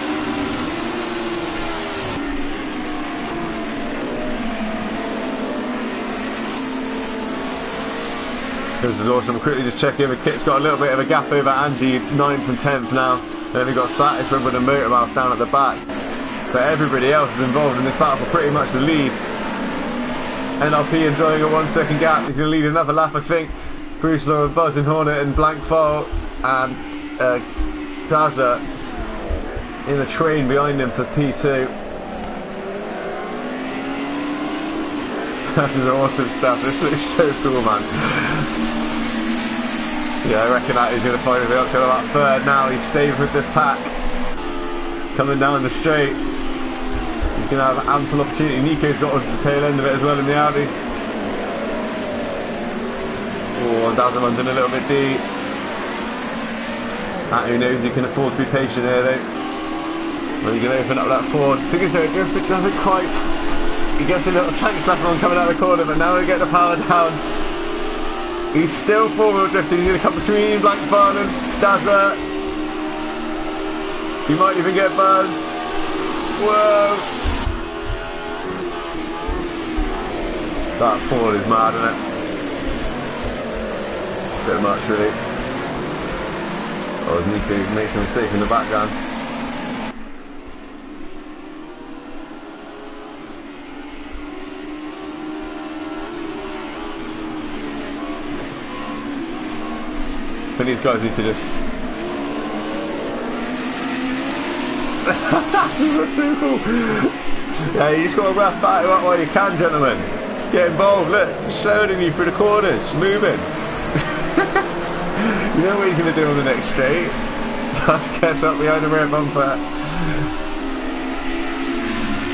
This is awesome. Quickly just check in. The kit's got a little bit of a gap over Angie, 9th and 10th now. Then we've got Satisford with a motor mouth down at the back. But everybody else is involved in this battle for pretty much the lead. NLP enjoying a 1 second gap. He's going to lead another lap, I think. Bruce Law and Buzz in Hornet and Blank Foal and Dazza in a train behind him for P2. This is awesome stuff. This looks so cool, man. Yeah, I reckon that he's going to find a bit up to about 3rd now. He's staying with this pack. Coming down the straight. He's going to have ample opportunity. Nico's got onto the tail end of it as well in the Audi. Oh, and Dazza runs in a little bit deep. Who knows he can afford to be patient here though. When you can open up that Ford. So it doesn't quite. He gets a little tank slapper on coming out of the corner, but now we get the power down. He's still four-wheel drifting. He's going to come between Blank Foal and Dazza. He might even get Buzz. Whoa! That Ford is mad, isn't it? Bit much, really. Oh, Nico makes a mistake in the background. I think these guys need to just... This is so cool. Yeah, you just got to rough battle up while you can, gentlemen. Get involved, look, slowing you through the corners, moving. You know what he's going to do on the next straight? Just gets up behind the rear bumper.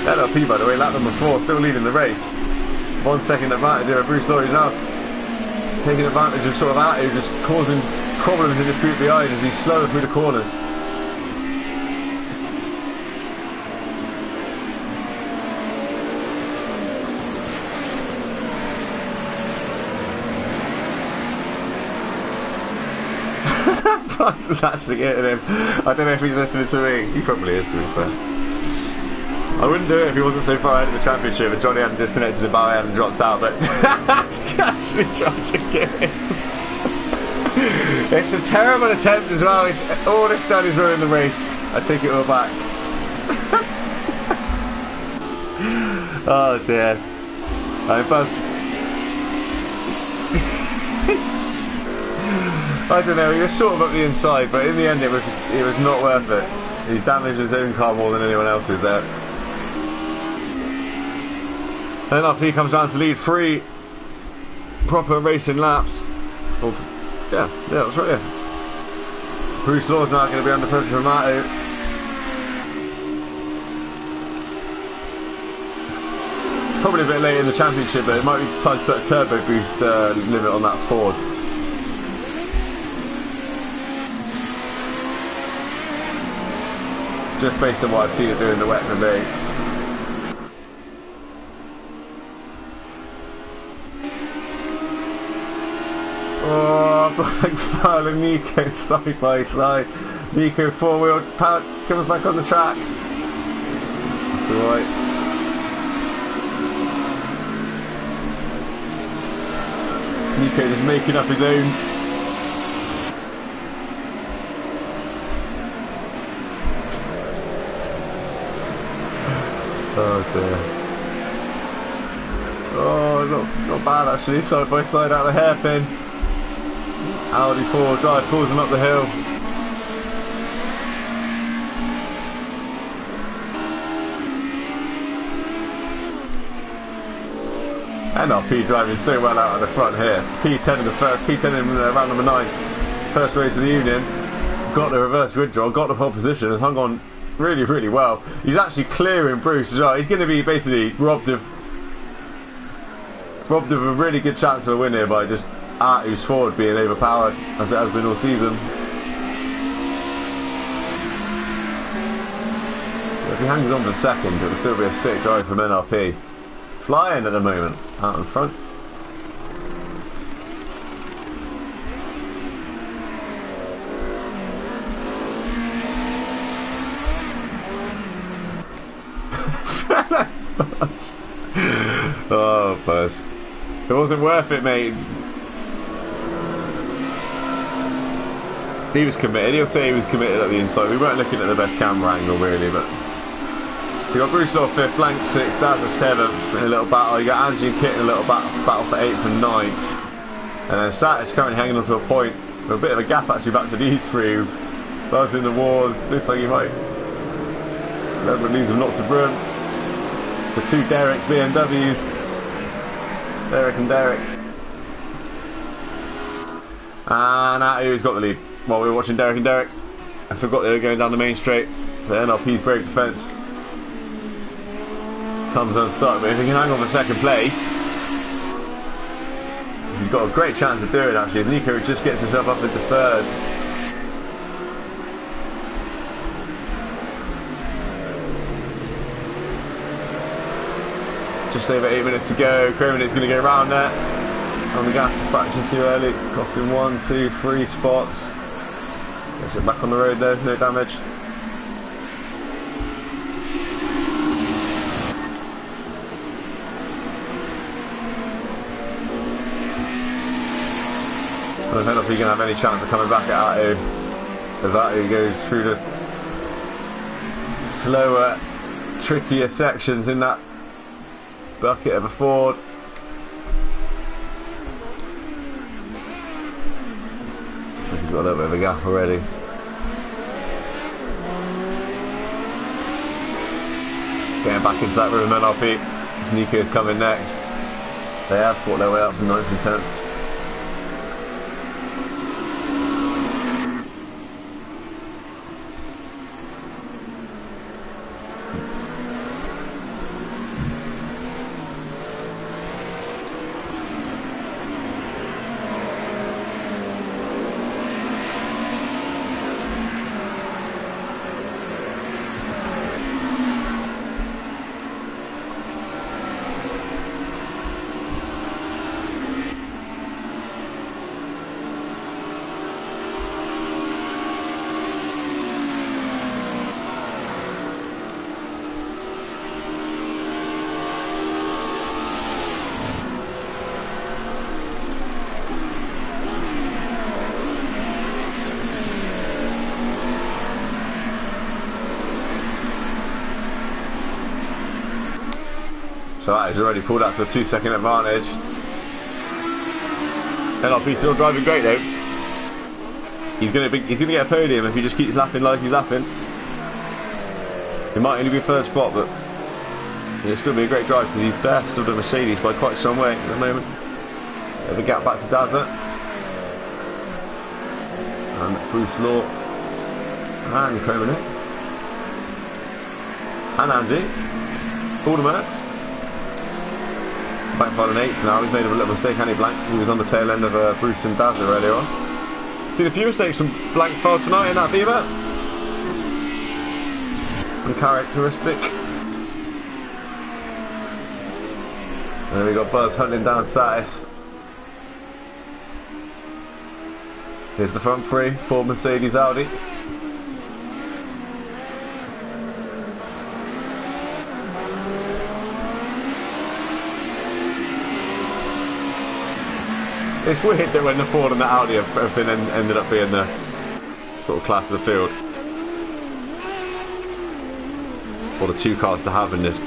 NLP, by the way, lap number 4, still leading the race. 1 second advantage over Bruce Law. He's now taking advantage of sort of Atto, just causing problems in the group behind as he's slower through the corners. Buzz is actually getting him. I don't know if he's listening to me. He probably is, to be fair. I wouldn't do it if he wasn't so far ahead of the championship and Johnny hadn't disconnected the bow and dropped out, but he's actually trying to get him. It's a terrible attempt as well. All it's done is ruin the race. I take it all back. Oh dear. I don't know, he was sort of up the inside, but in the end it was not worth it. He's damaged his own car more than anyone else's there. NRP comes down to lead 3 proper racing laps. Yeah, that's right, yeah. Bruce Law's now going to be under pressure from Matto. Probably a bit late in the championship, but it might be time to put a turbo boost limit on that Ford. Just based on what I've seen it doing the wet and the Oh, Black Fowl and Nico side by side. Nico 4-wheel power comes back on the track. That's alright. Nico just making up his own. Oh dear. Oh, not bad actually, side by side out of the hairpin. Audi 4 drive pulls him up the hill. NRP driving so well out of the front here. P10 in the first, P10 in round number 9. First race of the evening. Got the reverse grid draw, got the pole position, and hung on really, really well. He's actually clearing Bruce as well. He's going to be basically robbed of a really good chance of a win here by just Artu's Ford being overpowered, as it has been all season. If he hangs on for second, it'll still be a sick drive from NRP. Flying at the moment, out in front. Oh, buzz. It wasn't worth it, mate. He was committed. He'll say he was committed at the inside. We weren't looking at the best camera angle, really, but you got Bruce Law 5th, Blank 6th, down to 7th in a little battle. You got Angie and Kit in a little battle for 8th and 9th. And then Status currently hanging on to a point. With a bit of a gap actually back to these 3. Buzz in the wars. Looks like he might never lose him lots of room. The 2 Derek BMWs. Derek and Derek. And Atu's got the lead. While we were watching Derek and Derek, I forgot they were going down the main straight. So NRP's brake defence comes unstuck, but if he can hang on for second place, he's got a great chance of doing it actually. If Nico just gets himself up into 3rd. Just over 8 minutes to go. Craven is going to go around there on the gas fraction too early, costing 1, 2, 3 spots. Gets it back on the road there, no damage. I don't know if he's going to have any chance of coming back at Atu, as Atu goes through the slower, trickier sections in that bucket of a Ford. He's got a little bit of a gap already. Getting back into that room, NRP. Nico's coming next. They have fought their way up from 9th and 10th. So that is already pulled out to a 2-second advantage. NRP still driving great though. He's gonna get a podium if he just keeps lapping like he's lapping. It might only be third spot, but it'll still be a great drive because he's best of the Mercedes by quite some way at the moment. Bit of a gap back to Dazzler. And Bruce Law. And Komanik. And Andy. All the Mercs. Backfired an 8th now. He's made a little mistake, hasn't he, Blank? He was on the tail end of Bruce and Dazzler earlier on. Seen a few mistakes from Blank File tonight in that Beamer. Uncharacteristic. And then we got Buzz hunting down Satis. Here's the front three for Mercedes Audi. It's weird that when the Ford and the Audi have been ended up being the sort of class of the field, or the two cars to have in this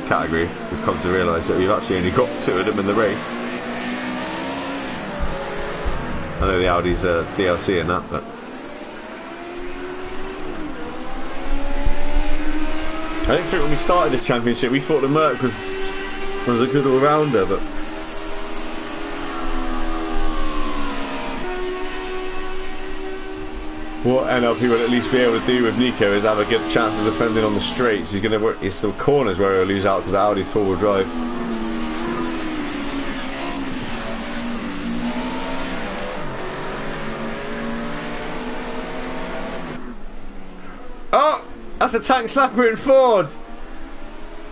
category. We've come to realise that we've actually only got two of them in the race. I know the Audi's DLC in that, but I don't think when we started this championship we thought the Merc was a good all-rounder, but what NLP will at least be able to do with Nico is have a good chance of defending on the straights. He's going to work. It's the corners where he'll lose out to the Audi's four-wheel drive. Oh, that's a tank slapper in Ford.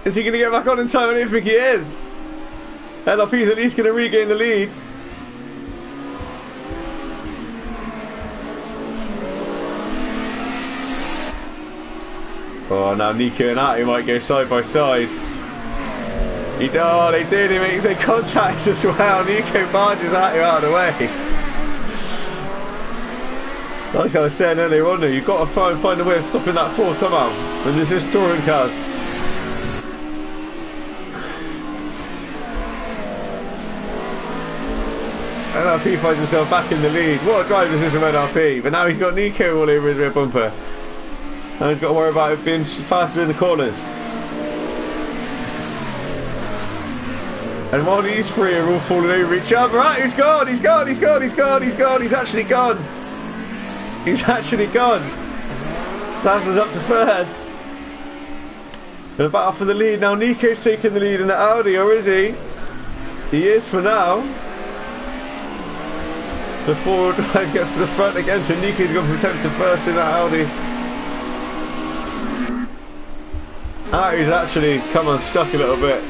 Is he going to get back on in time? I don't think he is. NLP's at least going to regain the lead. Oh, now Nico and Attu might go side by side. Oh, they did. He makes their contact as well. Nico barges Attu out of the way. Like I was saying earlier on, you've got to try and find a way of stopping that Ford somehow. And there's just touring cars. NLP finds himself back in the lead. What a drive this is from NLP. But now he's got Nico all over his rear bumper. And he's got to worry about it being faster in the corners. And while these three are all falling over each other, right, he's gone, he's gone, he's gone, he's gone, he's gone, he's actually gone. He's actually gone. Dazzler's up to third. And a battle for the lead. Now Nico's taking the lead in the Audi, or is he? He is for now. The four-wheel drive gets to the front again, so Nico's gone from 10th to first in that Audi. Attu's actually come unstuck a little bit.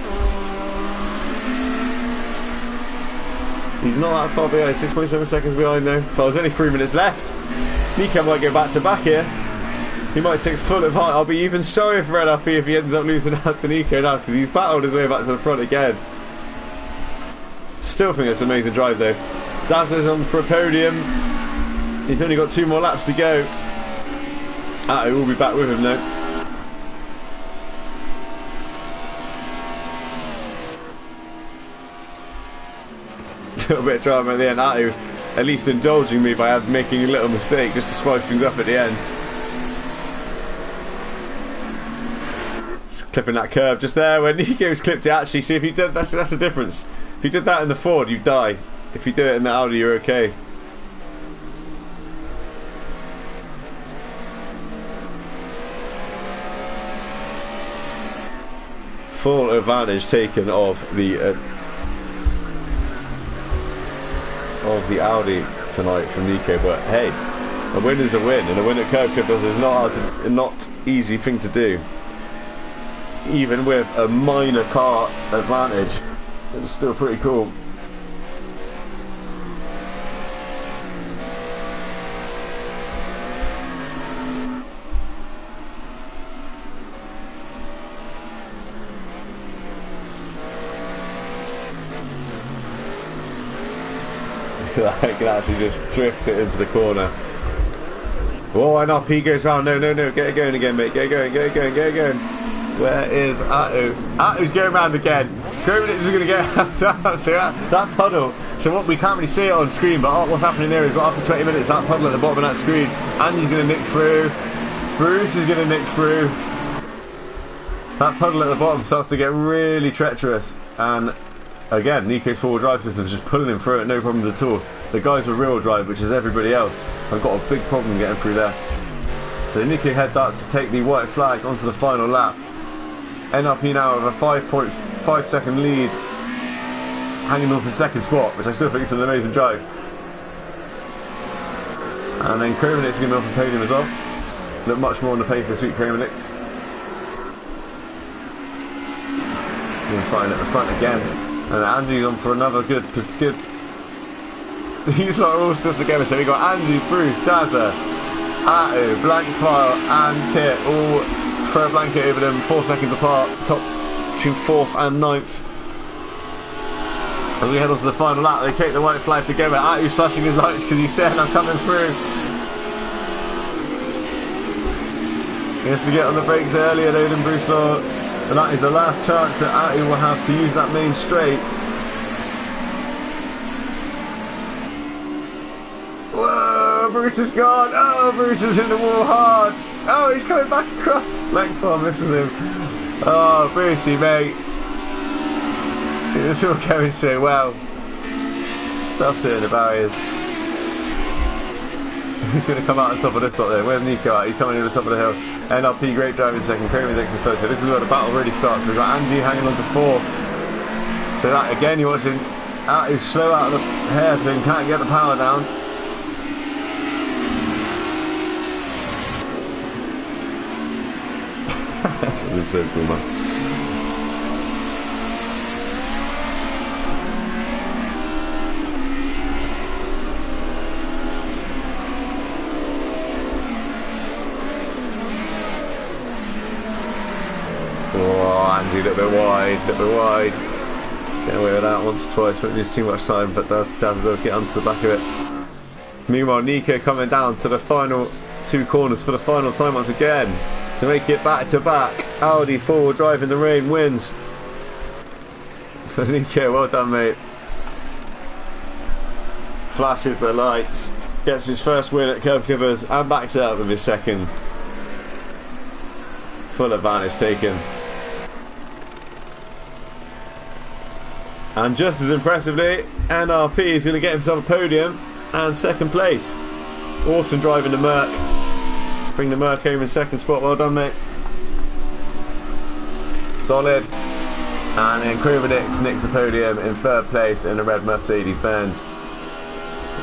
He's not that far behind, 6.7 seconds behind though. Well, there's only 3 minutes left. Nico might go back to back here. He might take full of heart. I'll be even sorry for NLP if he ends up losing out to Nico now, because he's battled his way back to the front again. Still think it's an amazing drive though. Dazzler's on for a podium. He's only got 2 more laps to go. Attu will be back with him though. A little bit of drama at the end. Attu at least indulging me by making a little mistake just to spice things up at the end. Just clipping that curve just there where Nico's clipped it. Actually, see if you did, that's the difference. If you did that in the Ford, you die. If you do it in the Audi, you're okay. Full advantage taken of the Audi tonight from Nico, but hey, a win is a win, and a win at Kerb Clippers is not easy thing to do. Even with a minor car advantage, it's still pretty cool. I can actually just drift it into the corner. Oh, and up he goes round. No, get it going again, mate. Get it going. Where is Attu? Attu's going round again. Kerb is going to get see that puddle. So what we can't really see it on screen, but what's happening there is that after 20 minutes, that puddle at the bottom of that screen, Andy's going to nick through. Bruce is going to nick through. That puddle at the bottom starts to get really treacherous, and again, Nico's four-wheel drive system is just pulling him through it, no problems at all. The guys with rear-wheel drive, which is everybody else, have got a big problem getting through there. So Nico heads out to take the white flag onto the final lap. NRP now with a 5.5 second lead, hanging on for second spot, which I still think is an amazing drive. And then Kerb is going to be off the podium as well. Look much more on the pace this week, Kerb. Fighting at the front again, and Andy's on for another good. These are all stuff together. So we got Andy, Bruce, Dazza, Atto, Blankfile, and Kit all throw a blanket over them, 4 seconds apart, top to 4th and 9th. As we head on to the final lap, they take the white flag together. Atto's flashing his lights because he's saying I'm coming through. He has to get on the brakes earlier though than Bruce Law. And that is the last chance that Atto will have to use that main straight. Whoa, Bruce is gone. Oh, Bruce is in the wall hard. Oh, he's coming back across. Blankfire misses him. Oh, Brucey, mate. It's all going so well. Stuff's it in the barriers. He's going to come out on top of this lot there. Where's Nico at? He's coming in the top of the hill. NRP, great driving second. Kerb next in third. So this is where the battle really starts. We've got Andy hanging on to 4. So that again, you're watching Atto slow out of the hairpin, can't get the power down. That's so cool, man. Andy a little bit wide. Get away with that once or twice, won't lose too much time, but Daz does get onto the back of it. Meanwhile, Nico coming down to the final 2 corners for the final time once again to make it back to back. Audi 4-wheel drive in the rain wins. For Nico, well done, mate. Flashes the lights, gets his first win at Kerb Clippers and backs it up with his second. Full advantage taken. And just as impressively, NRP is going to get himself a podium and second place. Awesome driving the Merc. Bring the Merc home in second spot. Well done, mate. Solid. And then Kerb nicks a podium in third place in the red Mercedes-Benz.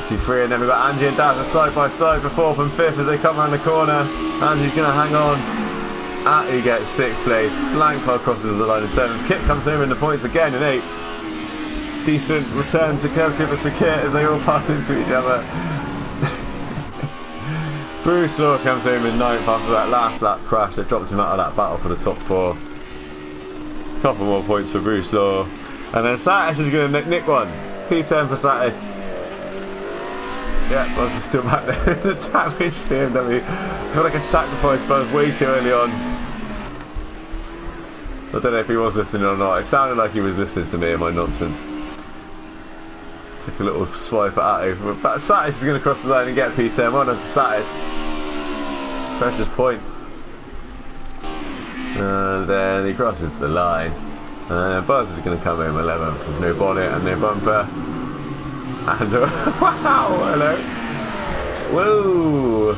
2-3, and then we've got Andy and Daz side by side for 4th and 5th as they come around the corner. Andy's going to hang on. Atto gets 6th place. Blankfire crosses the line in 7th. Kit comes home in the points again in 8th. Decent return to Kerb Clippers for Kit as they all pass into each other. Bruce Law comes home in 9th after that last lap crash that dropped him out of that battle for the top 4. Couple more points for Bruce Law. And then Satis is going to nick one. P10 for Satis. Yeah, well, it's still back there. The damage BMW. I feel like a sacrifice buzz way too early on. I don't know if he was listening or not. It sounded like he was listening to me and my nonsense. Took a little swipe at Atto. But Satis is going to cross the line and get P10. Well done to Satis. Precious point. And then he crosses the line. And then Buzz is going to come home 11th with no bonnet and no bumper. And wow, hello. Whoa.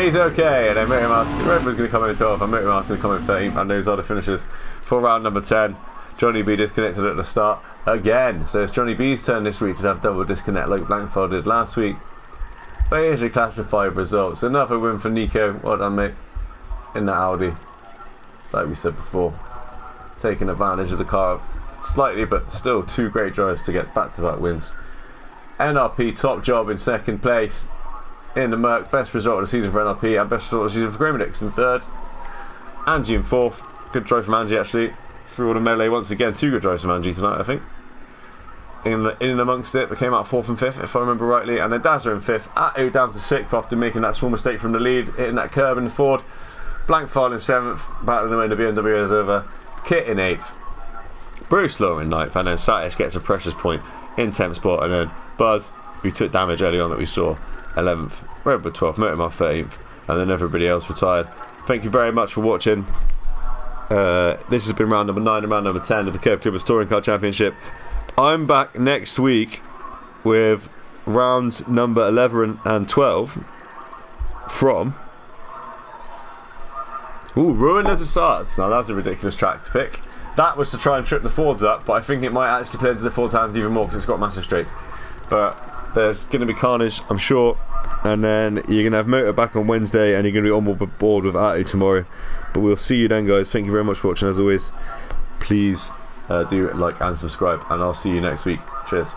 He's okay. And then Motor Mouse, Redwood's going to come in 12th and Motor Mouse going to come in 13th. And those are the finishers for round number 10. Johnny B disconnected at the start again. So it's Johnny B's turn this week to have double disconnect like Blankfire did last week. But here's your classified results. Another win for Nico. Well done, mate. In the Audi. Like we said before. Taking advantage of the car slightly, but still 2 great drives to get back-to-back wins. NRP top job in second place in the Merc. Best result of the season for NRP and best result of the season for Kerb in third. Angie in 4th. Good drive from Angie actually. Through all the melee once again. 2 good drives from Angie tonight, I think. In amongst it, came out 4th and 5th if I remember rightly, and then Dazza in 5th. Atto down to 6th after making that small mistake from the lead, hitting that curb in the Ford. Blankfire in 7th, battling the way the BMW is over. Kit in 8th. Bruce Law in 9th, and then Satish gets a precious point in 10th spot, and then Buzz, who took damage early on that we saw, 11th, Redwood 12th, Motormouth 13th, and then everybody else retired. Thank you very much for watching. This has been round number 9 and round number 10 of the Kerb Touring Car Championship. I'm back next week with rounds number 11 and 12 from Ruin as a Sards. Now that's a ridiculous track to pick. That was to try and trip the Fords up, but I think it might actually play into the Ford hands even more because it's got massive straights. But there's going to be carnage, I'm sure, and then you're going to have Motor back on Wednesday, and you're going to be on board with Atu tomorrow. But we'll see you then, guys. Thank you very much for watching as always. Please do like and subscribe, and I'll see you next week. Cheers.